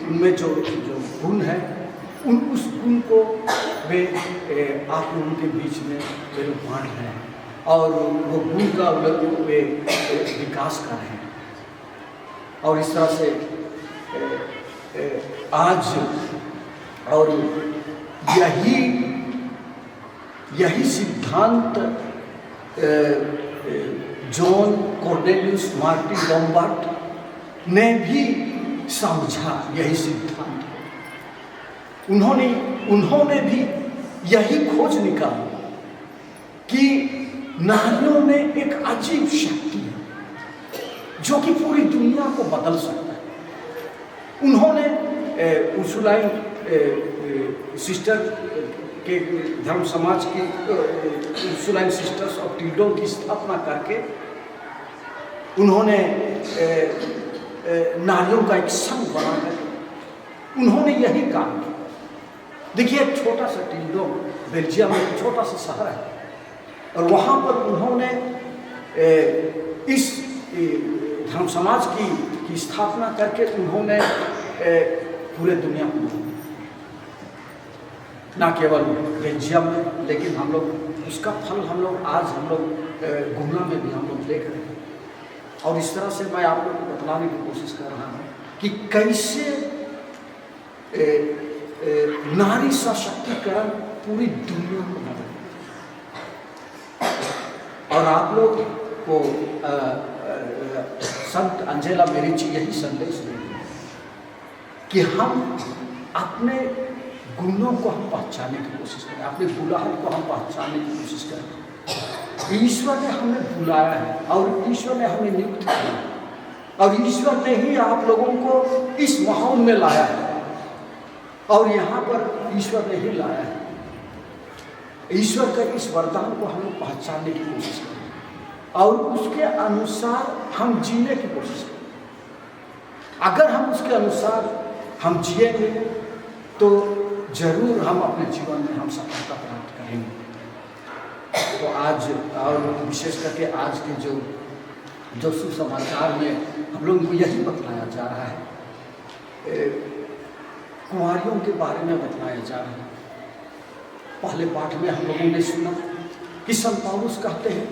उनमें जो गुण है उस गुण को वे आप लोगों के बीच में वे लोग बांट रहे हैं और वो गुण का वे विकास कर रहे हैं। और इस तरह से आज और यही सिद्धांत जॉन कॉर्नेलियस मार्टिन लॉम्बार्ड ने भी समझा। यही सिद्धांत उन्होंने भी यही खोज निकाली कि नारियों में एक अजीब शक्ति है जो कि पूरी दुनिया को बदल सकता है। उन्होंने उर्सुलाइन सिस्टर के धर्म समाज की उर्सुलाइन सिस्टर्स ऑफ टिल्डो की स्थापना करके उन्होंने नारियों का एक संघ बना करके उन्होंने यही काम किया। देखिए, एक छोटा सा टिल्डो बेल्जियम में एक छोटा सा शहर है और वहाँ पर उन्होंने इस धर्म समाज की स्थापना करके उन्होंने पूरे दुनिया को ना केवल बेल्जियम में, लेकिन हम लोग उसका फल हम लोग गुमला में भी हम लोग देख रहे हैं। और इस तरह से मैं आप लोग को बतलाने की कोशिश कर रहा हूँ कि कैसे नारी सशक्तिकरण पूरी दुनिया को बदल। और आप लोग को संत अंजेला मेरिची यही संदेश देती है कि हम अपने गुणों को हम पहचानने की कोशिश करें, अपने बुलाहट को हम पहचानने की कोशिश करें। ईश्वर ने हमें बुलाया है और ईश्वर ने हमें नियुक्त किया है और ईश्वर ने ही आप लोगों को इस माहौल में लाया है और यहाँ पर ईश्वर ने ही लाया है। ईश्वर का इस वरदान को हमें पहचानने की कोशिश करें और उसके अनुसार हम जीने की कोशिश करें। अगर हम उसके अनुसार हम जिएंगे तो जरूर हम अपने जीवन में हम सफलता प्राप्त करेंगे। तो आज और विशेष करके आज के जो सुसमाचार में हम लोगों को यही बतलाया जा रहा है, कुंवारियों के बारे में बतलाया जा रहा है। पहले पाठ में हम लोगों ने सुना कि संत पौलुस कहते हैं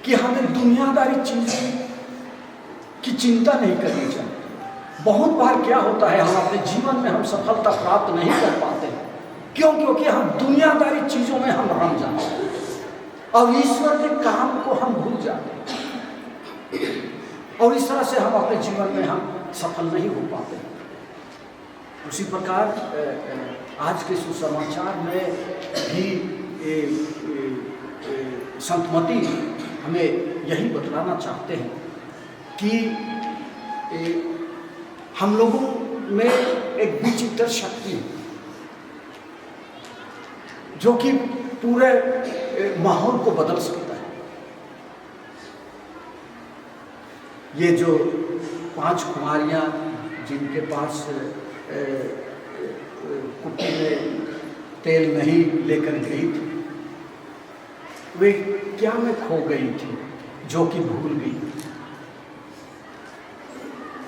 कि हमें दुनियादारी चीज़ों की चिंता नहीं करनी चाहिए। बहुत बार क्या होता है, हम अपने जीवन में हम सफलता प्राप्त नहीं कर पाते हैं। क्यों? क्योंकि हम दुनियादारी चीज़ों में हम रम जाते हैं और ईश्वर के काम को हम भूल जाते हैं और इस तरह से हम अपने जीवन में हम सफल नहीं हो पाते। उसी प्रकार आज के सुसमाचार में भी संत मती हमें यही बतलाना चाहते हैं कि हम लोगों में एक विचित्र शक्ति है जो कि पूरे माहौल को बदल सकता है। ये जो 5 कुमारियाँ जिनके पास कुट्टी में तेल नहीं लेकर गई थी, वे क्या में खो गई थी जो कि भूल गई।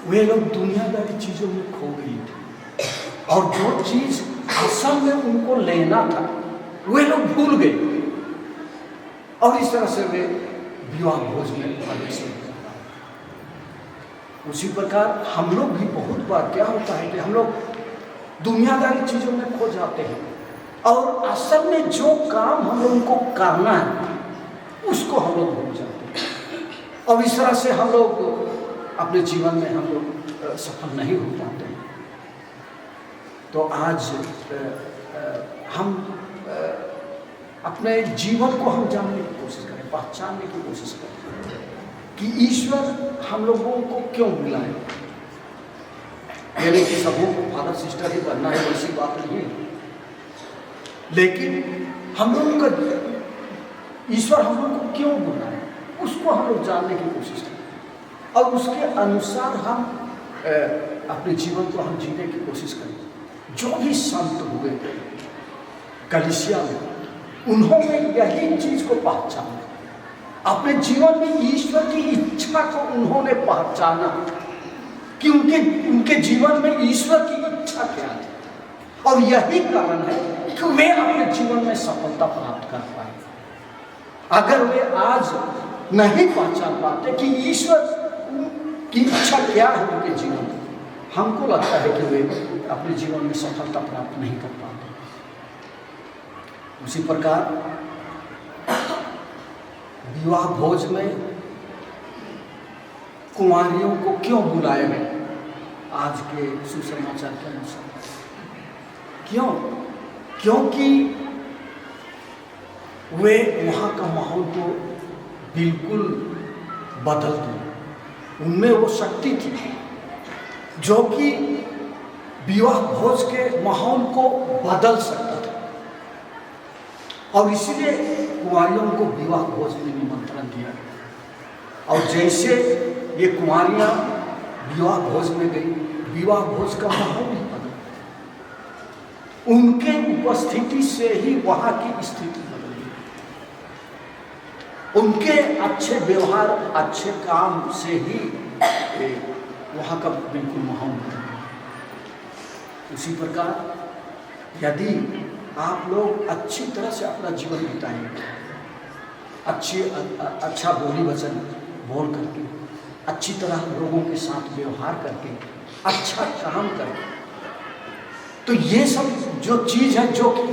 वे लोग दुनियादारी चीज़ों में खो गई थी और जो चीज़ असल में उनको लेना था वे लोग भूल गए और इस तरह से वे विवाह भोज में प्रवेश हो गए। उसी प्रकार हम लोग भी बहुत बार क्या होता है कि हम लोग दुनियादारी चीज़ों में खो जाते हैं और असल में जो काम हम लोगों को करना है उसको हम लोग भूल जाते हैं। और इस तरह से हम लोग अपने जीवन में हम लोग सफल नहीं हो पाते हैं। तो आज हम अपने जीवन को हम जानने की कोशिश करें, पहचानने की कोशिश करें कि ईश्वर हम लोगों को क्यों बुलाए। यानी कि सबों को फादर सिस्टर ही बनना है, ऐसी बात नहीं है, लेकिन हम लोगों का ईश्वर हम लोग को क्यों बुलाए, उसको हम लोग जानने की कोशिश करें और उसके अनुसार हम अपने जीवन को हम जीने की कोशिश करें। जो भी संत हुए कलीसिया में, उन्होंने यही चीज को पहचाना, अपने जीवन में ईश्वर की इच्छा को उन्होंने पहचाना कि उनके जीवन में ईश्वर की इच्छा क्या है, और यही कारण है कि वे अपने जीवन में सफलता प्राप्त कर पाए। अगर वे आज नहीं पहचान पाते कि ईश्वर की इच्छा क्या है उनके जीवन में, हमको लगता है कि वे अपने जीवन में सफलता प्राप्त नहीं कर पाते। उसी प्रकार विवाह भोज में कुमारियों को क्यों बुलाया गया आज के सुसमाचार के अनुसार? क्यों? क्योंकि वे वहाँ का माहौल को बिल्कुल बदल दिया। उनमें वो शक्ति थी जो कि विवाह भोज के माहौल को बदल सकता था, और इसलिए कुमारियों को विवाह भोज में निमंत्रण दिया। और जैसे ये कुमारियाँ विवाह भोज में गई, विवाह भोज का माहौल ही बदल, उनके उपस्थिति से ही वहाँ की स्थिति बदल गई। उनके अच्छे व्यवहार, अच्छे काम से ही वहाँ का बिल्कुल माहौल बदल गया। उसी प्रकार यदि आप लोग अच्छी तरह से अपना जीवन बिताएंगे, अच्छा बोली वचन बोल करके, अच्छी तरह लोगों के साथ व्यवहार करके, अच्छा काम करके, तो ये सब जो चीज़ है जो कि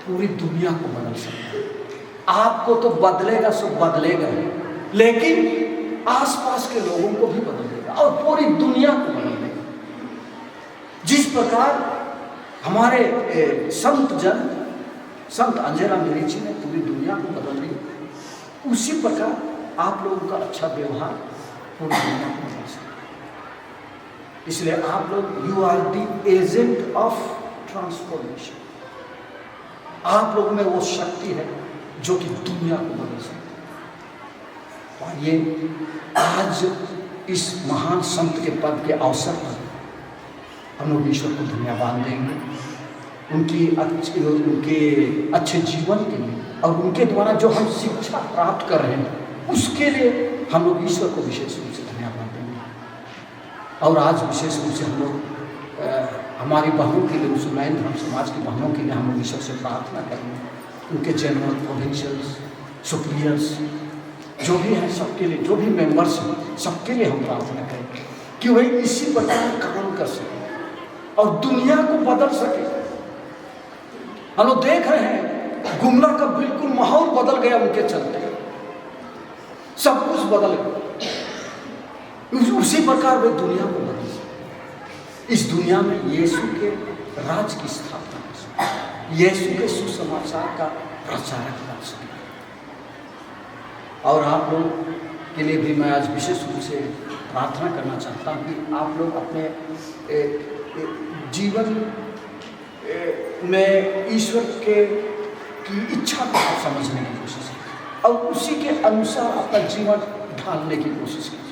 पूरी दुनिया को बदल सकती है। आपको तो बदलेगा सो बदलेगा, लेकिन आसपास के लोगों को भी बदल देगा और पूरी दुनिया को बदल देगा। जिस प्रकार हमारे संत अंजेला मेरिची ने पूरी दुनिया को बदल दी, उसी प्रकार आप लोगों का अच्छा व्यवहार पूरी दुनिया को बदल सकता है। इसलिए आप लोग you are the agent of transformation. आप लोग में वो शक्ति है जो कि दुनिया को बदल सकती है। और ये आज इस महान संत के पद के अवसर पर हम लोग ईश्वर को धन्यवाद देंगे, उनके अच्छे जीवन के लिए, और उनके द्वारा जो हम शिक्षा प्राप्त कर रहे हैं उसके लिए हम लोग ईश्वर को विशेष रूप से धन्यवाद देंगे। और आज विशेष रूप से हम लोग हमारी बहनों के लिए, मुसलमान धर्म समाज की बहनों के लिए हम लोग ईश्वर से प्रार्थना करेंगे। उनके जनरल, प्रोविंशियल्स, सुपीरियर्स जो भी हैं, सबके लिए, जो भी मेंबर्स हैं, सबके लिए हम प्रार्थना करेंगे कि वे इसी प्रकार काम कर सकें और दुनिया को बदल सके। हम लोग देख रहे हैं गुमला का बिल्कुल माहौल बदल गया उनके चलते, सब कुछ बदल गया। उसी प्रकार वे दुनिया को बदल सके। इस दुनिया में यीशु के राज की स्थापना कर सके, यीशु के सुसमाचार का प्रचारक बन सके। और आप लोग के लिए भी मैं आज विशेष रूप से प्रार्थना करना चाहता हूँ कि आप लोग अपने जीवन में ईश्वर की इच्छा को समझने की कोशिश करें और उसी के अनुसार अपना जीवन ढालने की कोशिश कीजिए।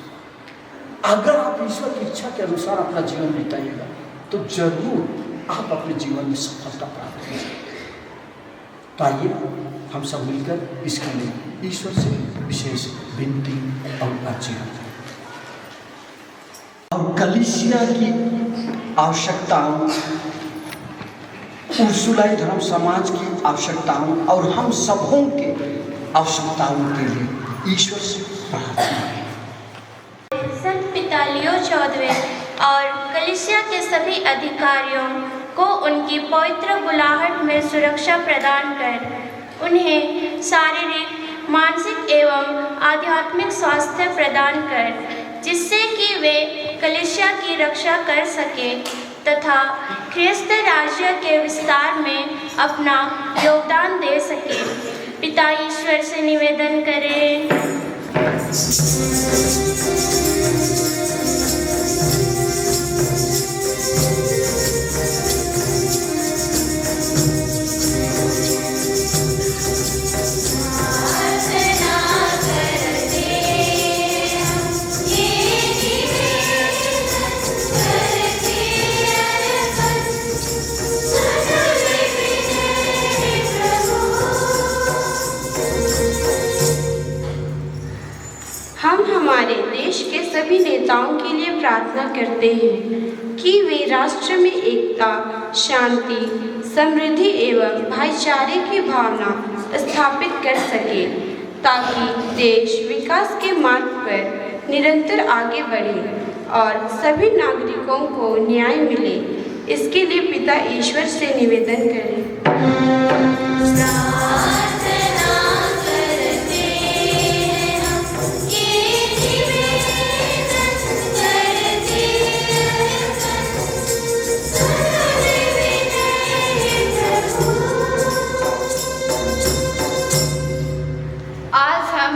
अगर आप ईश्वर की इच्छा के अनुसार अपना जीवन बिताइएगा तो जरूर आप अपने जीवन में सफलता प्राप्त करेंगे। तो आइए हम सब मिलकर इसके लिए ईश्वर से विशेष विनती और अर्जी करें। और कलीसिया की आवश्यकताओं, उर्सुलाई धर्म समाज की आवश्यकताओं और हम सबों के आवश्यकताओं के लिए ईश्वर से प्रार्थना करें। संत पिता लियो 14वें और कलीसिया के सभी अधिकारियों को उनकी पवित्र बुलाहट में सुरक्षा प्रदान कर उन्हें शारीरिक, मानसिक एवं आध्यात्मिक स्वास्थ्य प्रदान कर, जिससे कि वे कलीसिया की रक्षा कर सके तथा ख्रिस्त राज्य के विस्तार में अपना योगदान दे सके। पिता ईश्वर से निवेदन करें। हम हमारे देश के सभी नेताओं के लिए प्रार्थना करते हैं कि वे राष्ट्र में एकता, शांति, समृद्धि एवं भाईचारे की भावना स्थापित कर सके, ताकि देश विकास के मार्ग पर निरंतर आगे बढ़े और सभी नागरिकों को न्याय मिले। इसके लिए पिता ईश्वर से निवेदन करें।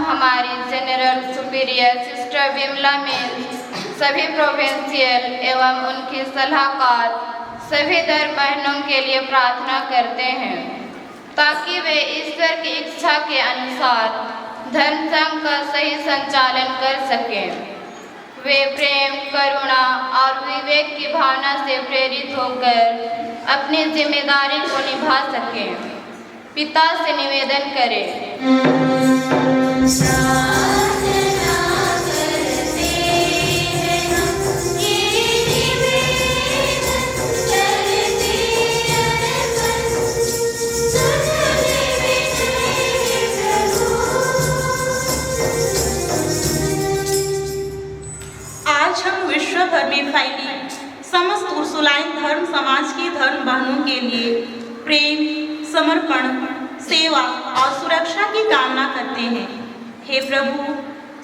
हमारी जनरल सुपीरियर सिस्टर विमला मिल, सभी प्रोविंशियल एवं उनकी सलाहकार सभी धर्म बहनों के लिए प्रार्थना करते हैं, ताकि वे ईश्वर की इच्छा के अनुसार धर्म संघ का सही संचालन कर सकें। वे प्रेम, करुणा और विवेक की भावना से प्रेरित होकर अपनी जिम्मेदारी को निभा सकें। पिता से निवेदन करें। आज हम विश्व भर में फैली समस्त उर्सुलाइन धर्म समाज की धर्म बहनों के लिए प्रेम, समर्पण, सेवा और सुरक्षा की कामना करते हैं। हे प्रभु,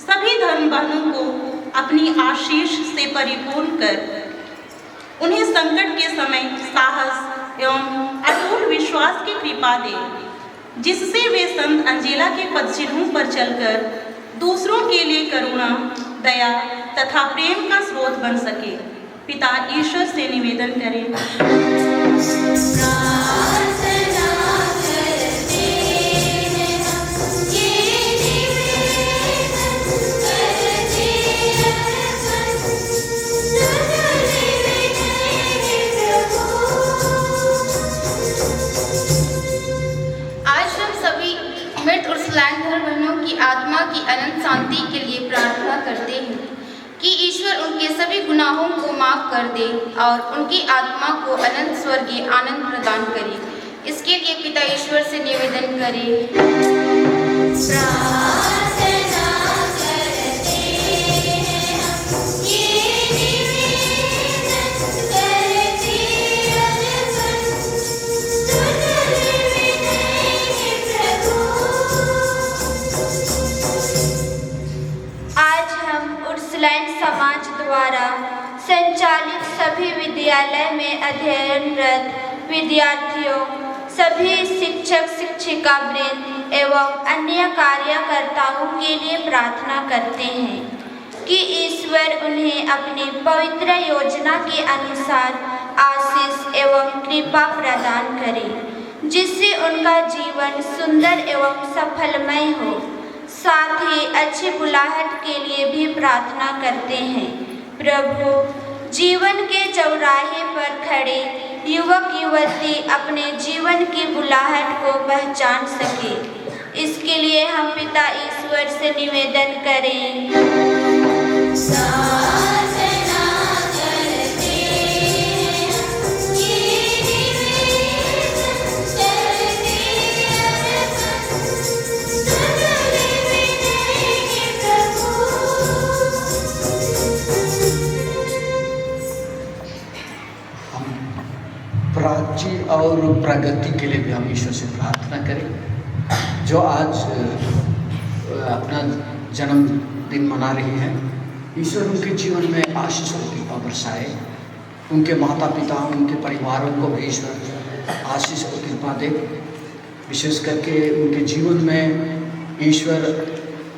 सभी धर्म बहनों को अपनी आशीष से परिपूर्ण कर उन्हें संकट के समय साहस एवं अटूट विश्वास की कृपा दे, जिससे वे संत अंजेला के पदचिन्हों पर चलकर दूसरों के लिए करुणा, दया तथा प्रेम का स्रोत बन सके। पिता ईश्वर से निवेदन करें। मृत उर्सुलाइन धर्म बहनों की आत्मा की अनंत शांति के लिए प्रार्थना करते हैं कि ईश्वर उनके सभी गुनाहों को माफ कर दे और उनकी आत्मा को अनंत स्वर्गीय आनंद प्रदान करे। इसके लिए पिता ईश्वर से निवेदन करें। समाज द्वारा संचालित सभी विद्यालय में अध्ययनरत विद्यार्थियों, सभी शिक्षक शिक्षिका वृंद एवं अन्य कार्यकर्ताओं के लिए प्रार्थना करते हैं कि ईश्वर उन्हें अपनी पवित्र योजना के अनुसार आशीष एवं कृपा प्रदान करे, जिससे उनका जीवन सुंदर एवं सफलमय हो। साथ ही अच्छी बुलाहट के लिए भी प्रार्थना करते हैं। प्रभु, जीवन के चौराहे पर खड़े युवक युवती अपने जीवन की बुलाहट को पहचान सके। इसके लिए हम पिता ईश्वर से निवेदन करें। प्राची और प्रगति के लिए भी हम ईश्वर से प्रार्थना करें, जो आज अपना जन्मदिन मना रही हैं। ईश्वर उनके जीवन में आशीष और कृपा बरसाए, उनके माता पिता उनके परिवारों को भी ईश्वर आशीष और कृपा दे। विशेष करके उनके जीवन में ईश्वर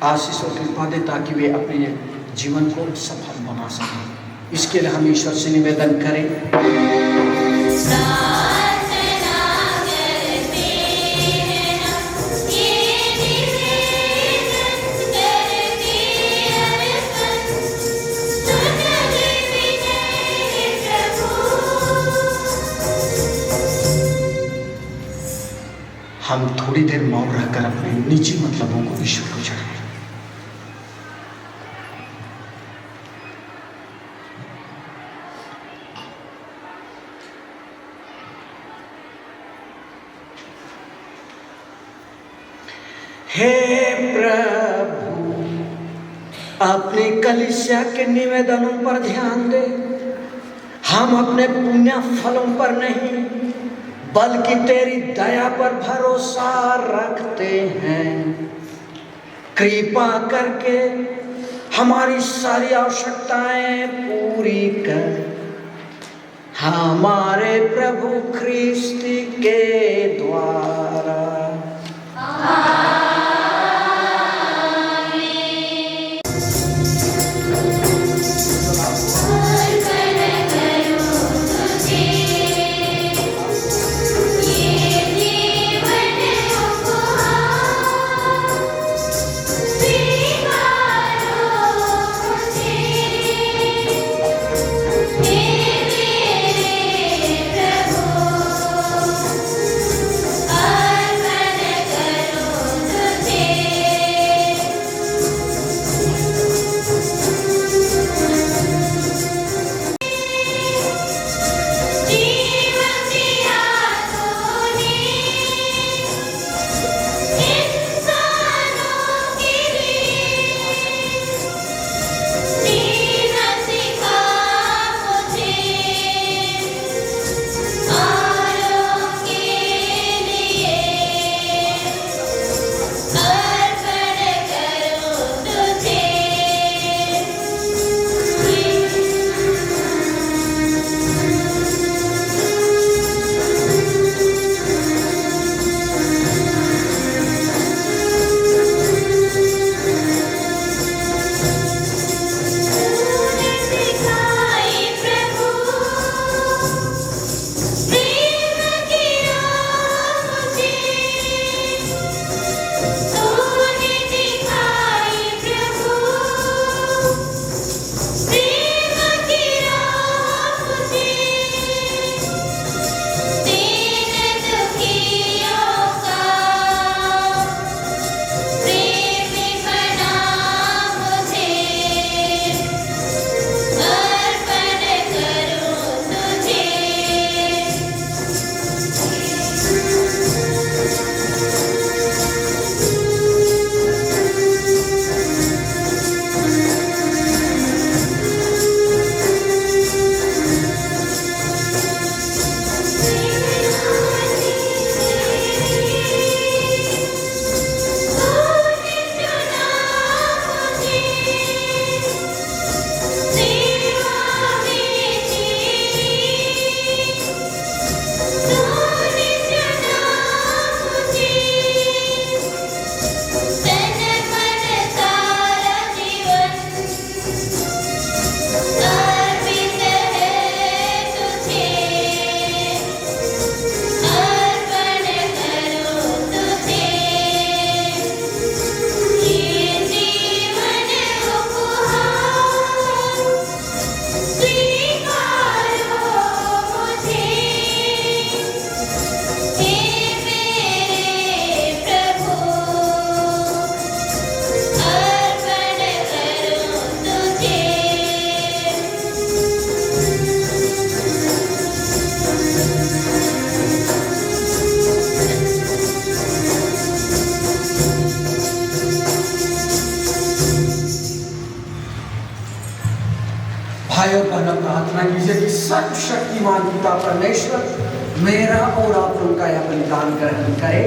आशीष और कृपा दे ताकि वे अपने जीवन को सफल बना सकें। इसके लिए हम ईश्वर से निवेदन करें। हम थोड़ी देर मौन रहकर अपने निजी मतलबों को ईश्वर को चढ़ाएं। हे प्रभु, अपनी कलीसिया के निवेदनों पर ध्यान दे। हम अपने पुण्य फलों पर नहीं बल्कि तेरी दया पर भरोसा रखते हैं। कृपा करके हमारी सारी आवश्यकताएं पूरी कर, हमारे प्रभु ख्रिस्त के द्वारा। भाइयों बहनों, प्रार्थना कीजिए कि सर्वशक्तिमान पिता परमेश्वर मेरा और आप लोगों का यह बलिदान ग्रहण करे।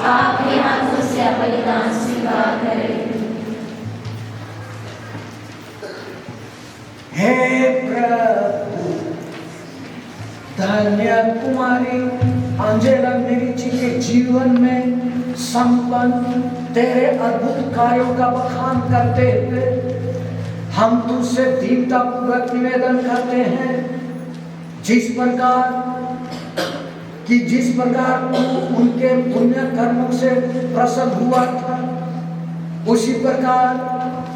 आपके हाथों से बलिदान स्वीकार करें। हे प्रभु, धन्य कुमारी अंजेला मेरिची के जीवन में संपन्न तेरे अद्भुत कार्यों का बखान करते हुए हम तुझसे दीनता पूर्वक निवेदन करते हैं, जिस प्रकार तू उनके पुण्य कर्मों से प्रसन्न हुआ था, उसी प्रकार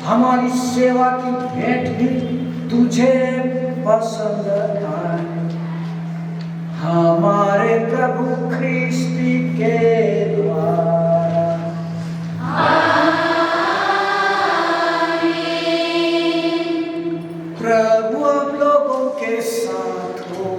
हमारी सेवा की भेंट भी तुझे पसंद आए। हमारे प्रभु ख्रिस्ती के द्वारा। प्रभु आप लोगों के साथ हो।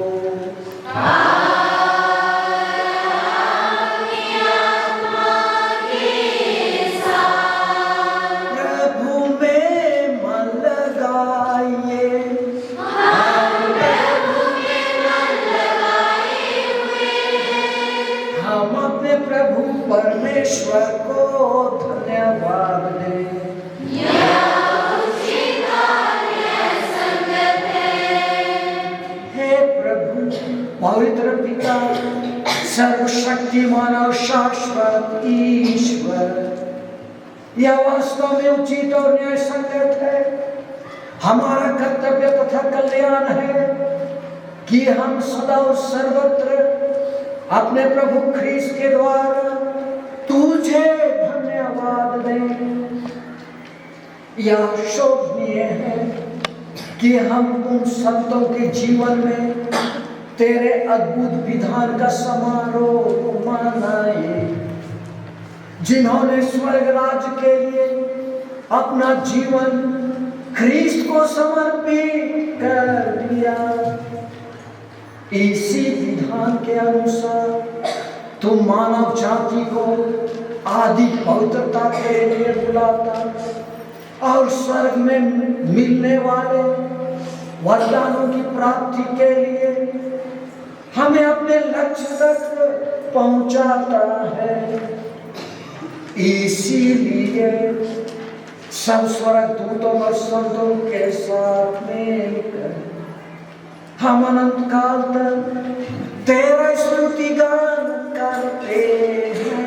प्रभु में मन लगाइए। हम अपने प्रभु परमेश्वर को धन्यवाद दें। पवित्र पिता, सर्वशक्तिमान और शाश्वत ईश्वर, यह वास्तव में उचित और न्याय संगत है, हमारा कर्तव्य तथा कल्याण है कि हम सदा और सर्वत्र अपने प्रभु ख्रीस्त के द्वारा तुझे धन्यवाद दें। यह शोभनीय है कि हम उन संतों के जीवन में तेरे अद्भुत विधान का समारोह मनाए, जिन्होंने स्वर्ग राज्य के लिए अपना जीवन ख्रीस्त को समर्पित कर दिया। इसी विधान के अनुसार तुम मानव जाति को आदि पवित्रता के लिए बुलाता और स्वर्ग में मिलने वाले वरदानों की प्राप्ति के लिए हमें अपने लक्ष्य तक पहुंचाता है। इसीलिए सब स्वर्गदूतों और संतों के साथ मिलकर हम अनंत काल तक तेरा स्तुति गान करते हैं।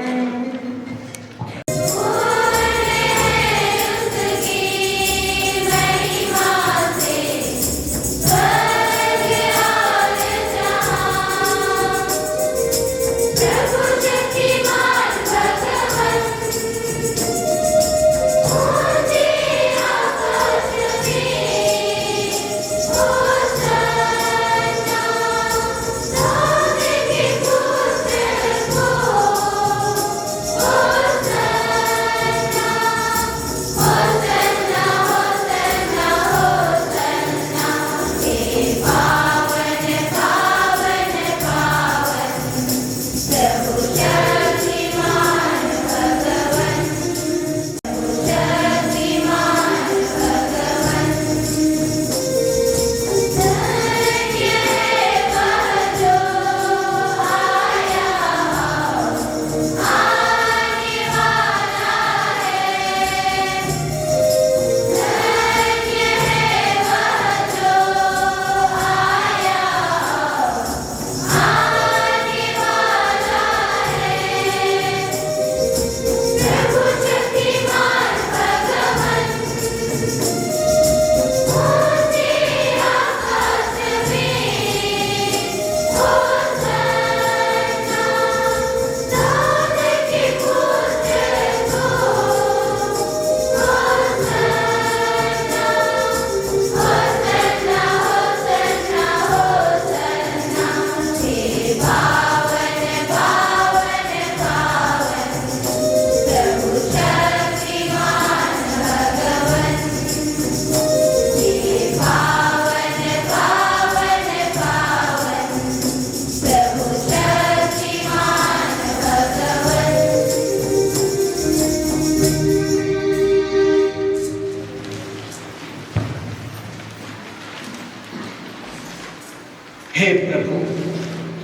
हे प्रभु,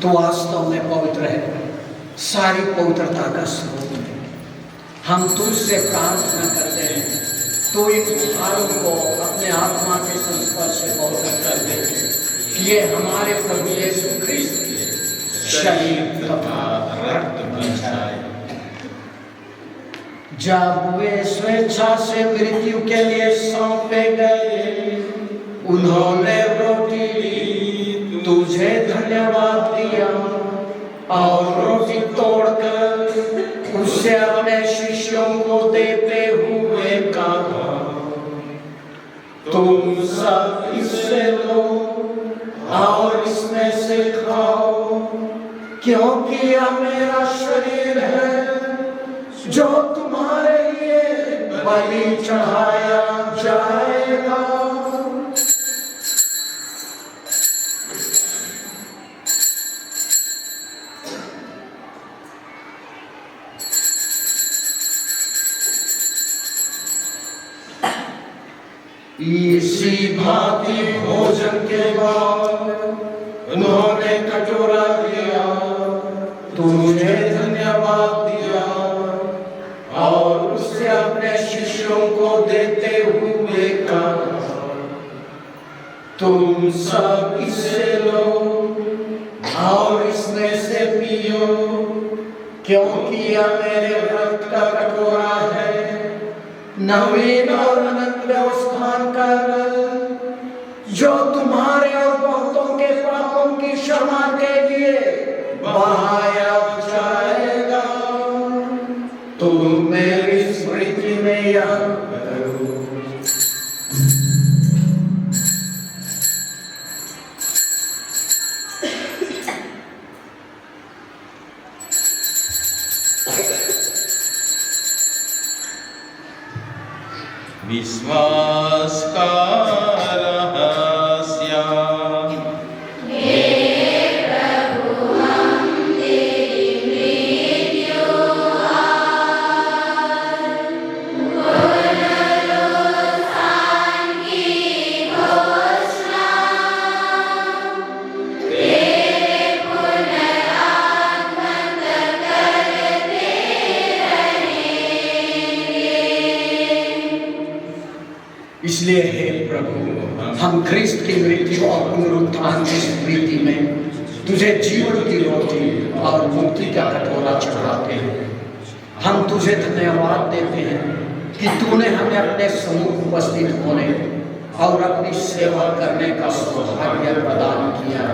तू वास्तव में पवित्र है, सारी पवित्रता का स्रोत। हम तुझसे प्रार्थना करते हैं, तो इन उपहारों को अपने आत्मा के संस्पर्श से पवित्र कर दे, कि ये हमारे प्रभु यीशु ख्रिस्त के शरीर तथा रक्त बन जाए। जब वे स्वेच्छा से मृत्यु के लिए सौंपे गए, उन्होंने रोटी ली, तुझे धन्यवाद दिया और रोटी तोड़कर उसे अपने शिष्यों को देते हुए कहा, तुम सब इससे लो और इसमें से खाओ, क्योंकि यह मेरा शरीर है जो तुम्हारे लिए बलि चढ़ाया जाएगा। इसी भांति भोजन के बाद उन्होंने कटोरा लिया, तुझे धन्यवाद दिया और उसे अपने शिष्यों को देते हुए कहा, तुम सब इससे लो और इसमें से पियो, क्योंकि यह मेरे रक्त का कटोरा है, नवीन और अनंत व्यवस्थान का रक्त, जो तुम्हारे और बहुतों के पापों की क्षमा के लिए बहाया जाएगा। तुम मेरी स्मृति में यह करो। विश्वास का रहस्य। इसलिए हे प्रभु, हम ख्रिस्त की मृत्यु और पुनरुत्थान की स्मृति में तुझे जीवन की रोटी और मुक्ति का कटोरा चढ़ाते हैं। हम तुझे धन्यवाद देते हैं कि तूने हमें अपने सम्मुख उपस्थित होने और अपनी सेवा करने का सौभाग्य प्रदान किया।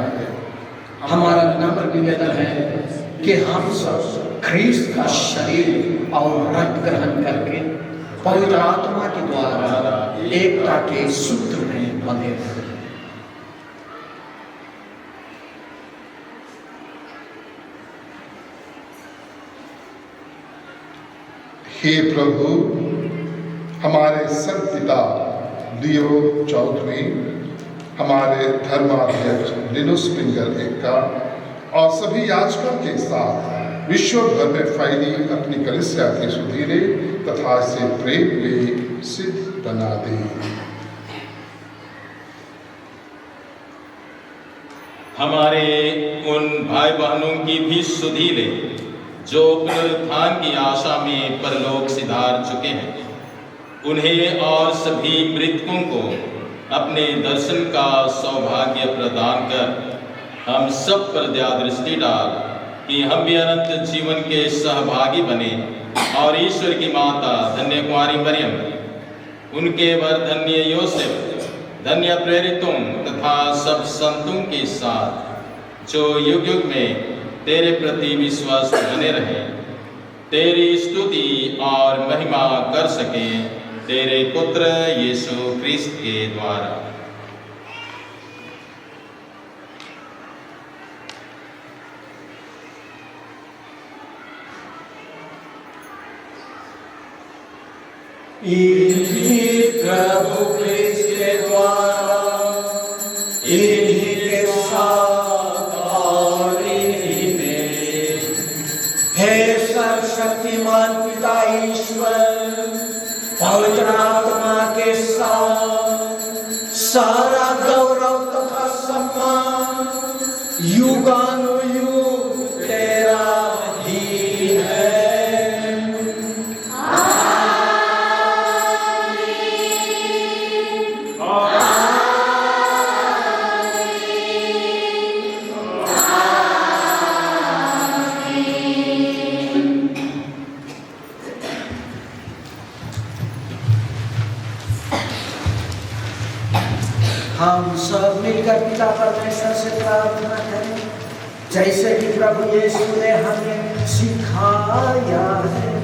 हमारा नम्र निवेदन है कि हम सब ख्रिस्त का शरीर और रक्त ग्रहण करके पवित्र आत्मा के द्वारा एकता के सूत्र में बंधे रहे। हे प्रभु, हमारे संत पिता लियो चौधरी, हमारे धर्माध्यक्ष लिनुस पिंगल एक्का और सभी याजकों के साथ विश्व भर में फैली अपनी कलीसिया की सुधीरे तथा इसे प्रेम में सिद्ध बना दे। हमारे उन भाई बहनों की भी सुधि ले जो पुनरुत्थान की आशा में परलोक सिधार चुके हैं, उन्हें और सभी मृतकों को अपने दर्शन का सौभाग्य प्रदान कर हम सब पर दया दृष्टि डाल कि हम भी अनंत जीवन के सहभागी बने और ईश्वर की माता धन्य कुमारी मरियम, उनके वर धन्य योसेफ, धन्य प्रेरितों तथा सब संतों के साथ जो युग युग में तेरे प्रति विश्वास बने रहे, तेरी स्तुति और महिमा कर सके तेरे पुत्र यीशु ख्रिस्त के द्वारा। प्रभु ख्रिस्त के द्वारा, इन्हीं के साथ और इन्हीं में, हे सर्वशक्तिमान पिता ईश्वर, पवित्र आत्मा के साथ सारा गौरव तथा सम्मान युगानुयुग तेरा ही है। हम सब मिलकर पिता परमेश्वर से प्रार्थना करें, जैसे कि प्रभु यीशु ने हमें सिखाया है।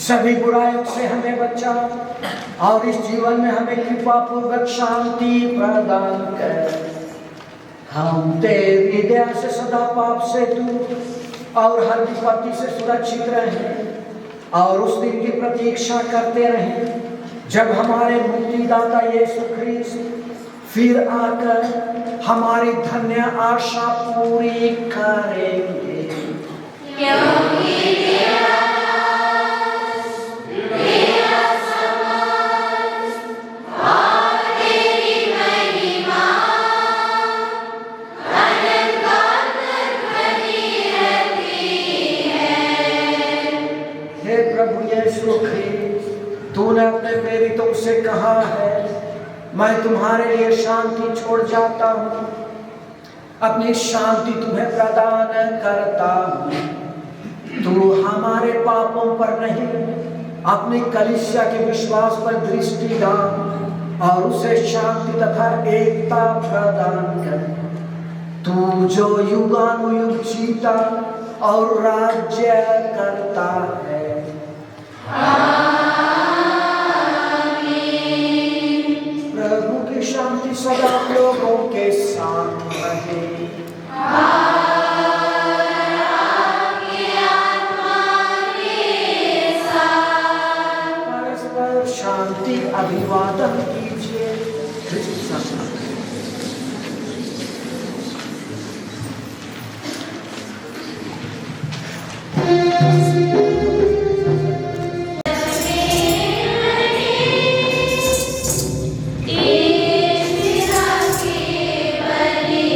सभी बुराइयों से हमें बचा और इस जीवन में हमें कृपा पूर्वक शांति प्रदान कर। हम तेरी दया से सदा पाप से दूर और हर विपत्ति से सुरक्षित रहें और उस दिन की प्रतीक्षा करते रहें जब हमारे मुक्तिदाता यीशु ख्रीस्त फिर आकर हमारी धन्य आशा पूरी करेंगे। तूने अपने प्रेरितों से कहा है, मैं तुम्हारे लिए शांति छोड़ जाता हूँ, अपनी शांति तुम्हें प्रदान करता हूँ। तू हमारे पापों पर नहीं, अपनी कलीसिया के विश्वास पर दृष्टि डाल और उसे शांति तथा एकता प्रदान कर। तू जो युगानुयुग जीता और राज्य करता है। प्रभु की शांति सदा लोगों के साथ रहे। परस्पर शांति अभिवादन कीजिए। बलि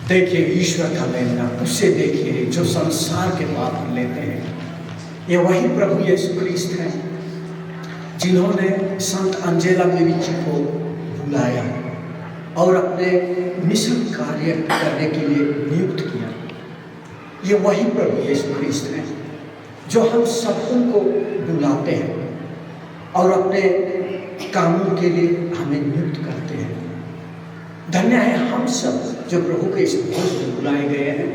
देखिए ईश्वर का लेना, उससे देखिए जो संसार के पाप लेते हैं। ये वही प्रभु यीशु क्रिस्त हैं जिन्होंने संत अंजेला मेरिची को बुलाया और अपने मिशन कार्य करने के लिए नियुक्त किया। ये वही प्रभु यीशु क्रिस्त हैं जो हम सबको को बुलाते हैं और अपने कामों के लिए हमें नियुक्त करते हैं। धन्य है हम सब जो प्रभु के इस भोज में बुलाए गए हैं।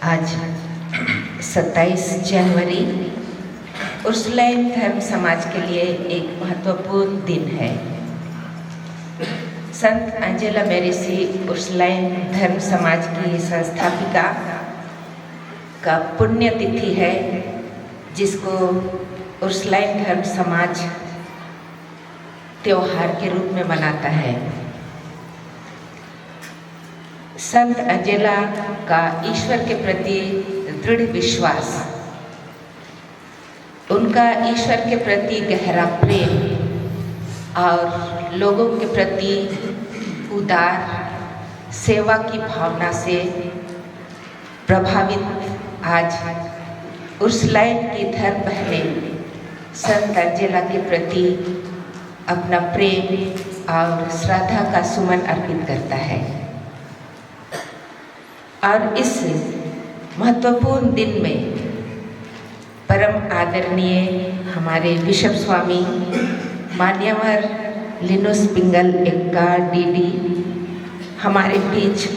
आज 27 जनवरी उर्सुलाइन धर्म समाज के लिए एक महत्वपूर्ण दिन है। संत एंजेला मेरिसी उर्सुलाइन धर्म समाज की संस्थापिका का पुण्य तिथि है, जिसको उर्सुलाइन धर्म समाज त्योहार के रूप में मनाता है। संत एंजेला का ईश्वर के प्रति दृढ़ विश्वास, उनका ईश्वर के प्रति गहरा प्रेम और लोगों के प्रति उदार सेवा की भावना से प्रभावित आज उर्सुलाइन की धर्म बहनें संत एंजेला के प्रति अपना प्रेम और श्रद्धा का सुमन अर्पित करता है। और इस महत्वपूर्ण दिन में परम आदरणीय हमारे बिशप स्वामी मान्यवर लिनुस पिंगल एक्का डीडी हमारे बीच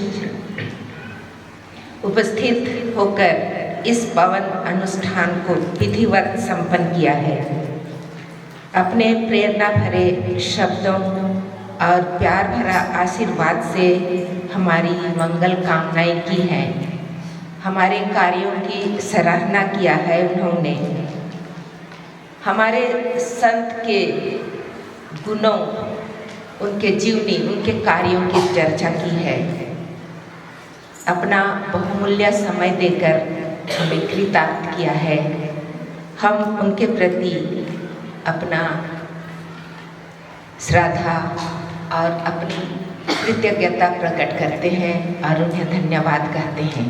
उपस्थित होकर इस पावन अनुष्ठान को विधिवत संपन्न किया है। अपने प्रेरणा भरे शब्दों और प्यार भरा आशीर्वाद से हमारी मंगल कामनाएं की हैं। हमारे कार्यों की सराहना किया है उन्होंने। हमारे संत के गुणों, उनके जीवनी, उनके कार्यों की चर्चा की है। अपना बहुमूल्य समय देकर हमें कृतार्थ किया है। हम उनके प्रति अपना श्रद्धा और अपनी कृतज्ञता प्रकट करते हैं और उन्हें धन्यवाद कहते हैं।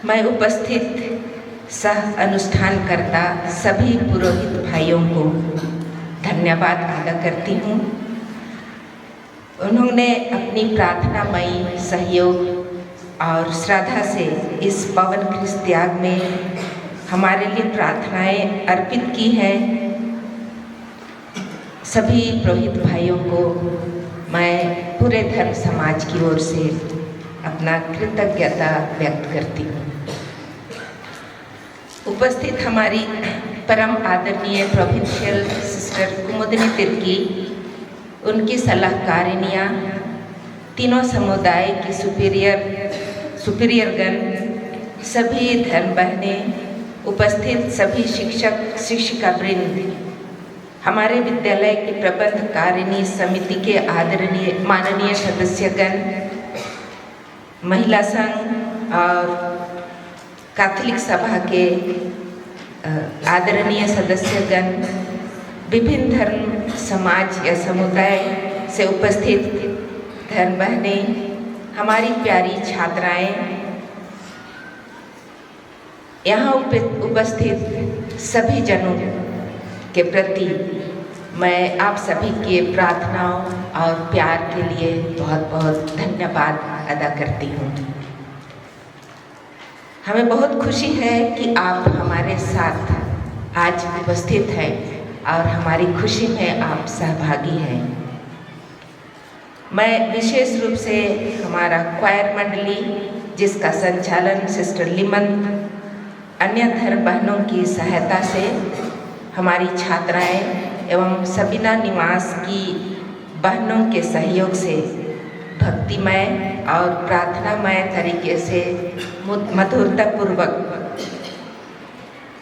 मैं उपस्थित सह अनुष्ठानकर्ता सभी पुरोहित भाइयों को धन्यवाद अदा करती हूँ। उन्होंने अपनी प्रार्थनामयी सहयोग और श्रद्धा से इस पवन ख्रिस्त त्याग में हमारे लिए प्रार्थनाएं अर्पित की हैं। सभी पुरोहित भाइयों को मैं पूरे धर्म समाज की ओर से अपना कृतज्ञता व्यक्त करती हूँ। उपस्थित हमारी परम आदरणीय प्रोविंशियल सिस्टर कुमुदिनी तिर्की, उनकी सलाहकारिनियाँ, तीनों समुदाय की सुपीरियरगण, सभी धर्म बहनें, उपस्थित सभी शिक्षक शिक्षिकावृंद, हमारे विद्यालय की प्रबंधकारिणी समिति के आदरणीय माननीय सदस्यगण, महिला संघ और कैथोलिक सभा के आदरणीय सदस्यगण, विभिन्न धर्म समाज या समुदाय से उपस्थित धर्म बहनें, हमारी प्यारी छात्राएं, यहाँ उपस्थित सभी जनों के प्रति मैं आप सभी के प्रार्थनाओं और प्यार के लिए बहुत बहुत धन्यवाद अदा करती हूँ। हमें बहुत खुशी है कि आप हमारे साथ आज उपस्थित हैं और हमारी खुशी में आप सहभागी हैं। मैं विशेष रूप से हमारा क्वायर मंडली, जिसका संचालन सिस्टर लिमन, अन्य धर्म बहनों की सहायता से, हमारी छात्राएं एवं सबीना निवास की बहनों के सहयोग से भक्तिमय और प्रार्थनामय तरीके से मधुरतापूर्वक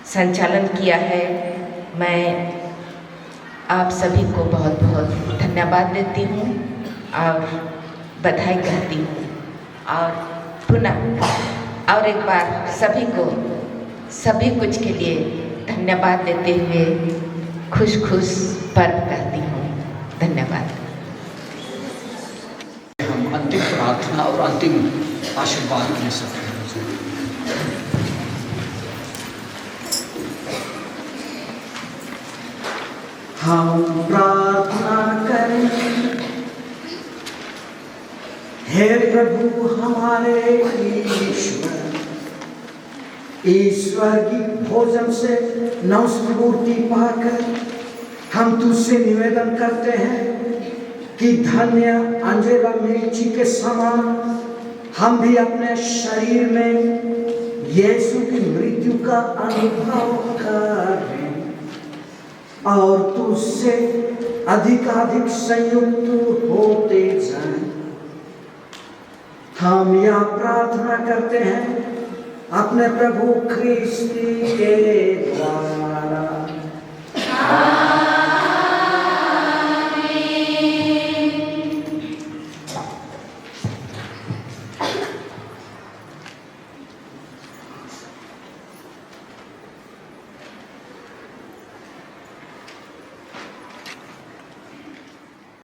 संचालन किया है। मैं आप सभी को बहुत बहुत धन्यवाद देती हूँ और बधाई कहती हूँ और पुनः और एक बार सभी को सभी कुछ के लिए धन्यवाद देते हुए खुश खुश पर्व करती हूँ। धन्यवाद। हम अंतिम प्रार्थना और अंतिम आशीर्वाद ले सकते हैं। हम प्रार्थना करें। हे प्रभु हमारे ईश्वर की भोजन से नवस्फूर्ति पाकर हम तुझसे निवेदन करते हैं कि धन्य एंजेला मेरिची के समान हम भी अपने शरीर में यीशु की मृत्यु का अनुभव करें और तुझसे अधिकाधिक संयुक्त होते जाएं। हम यह प्रार्थना करते हैं अपने प्रभु ख्रिस्ती के द्वारा।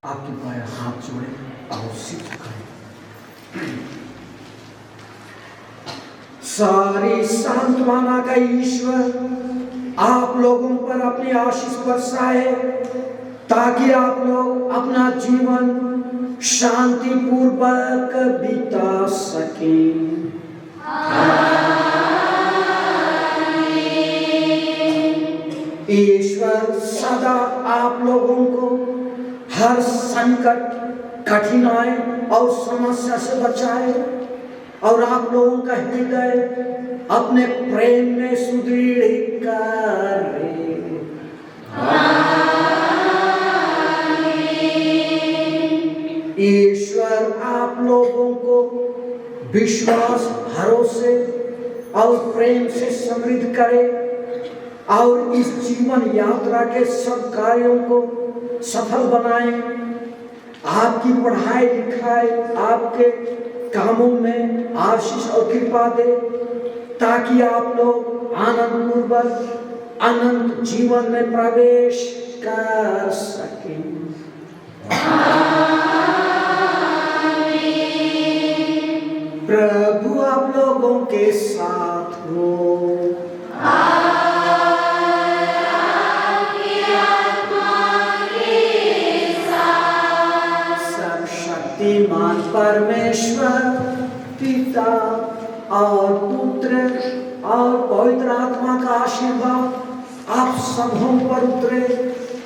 आपके पाए हाथ जोड़े और सिर झुकाएं। सारी सांत्वना का ईश्वर आप लोगों पर अपनी आशीष बरसाए ताकि आप लोग अपना जीवन शांति पूर्वक बिता सकें। ईश्वर सदा आप लोगों को हर संकट, कठिनाई और समस्या से बचाए और आप लोगों का हृदय अपने प्रेम में सुदृढ़ करे। ईश्वर आप लोगों को विश्वास, भरोसे और प्रेम से समृद्ध करे और इस जीवन यात्रा के सब कार्यों को सफल बनाए। आपकी पढ़ाई लिखाई, आपके कामों में आशीष और कृपा दे ताकि आप लोग आनंद पूर्वक अनंत जीवन में प्रवेश कर सकें। प्रभु आप लोगों के साथ हो। सर्वशक्तिमान परमेश्वर पिता और पुत्र और पवित्र आत्मा का आशीर्वाद आप सबों पर उतरे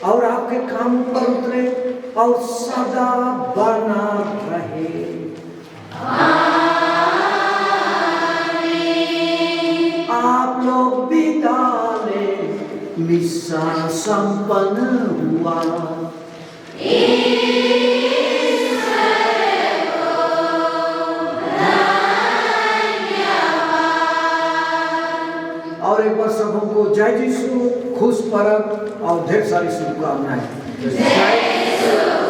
और आपके कामों पर उतरे और सदा बना रहे। आप लोग विदा लें। मिशन संपन्न हुआ। और एक बार सबों को जय यीशु, खुश पर्व और ढेर सारी शुभकामनाएं। जय यीशु।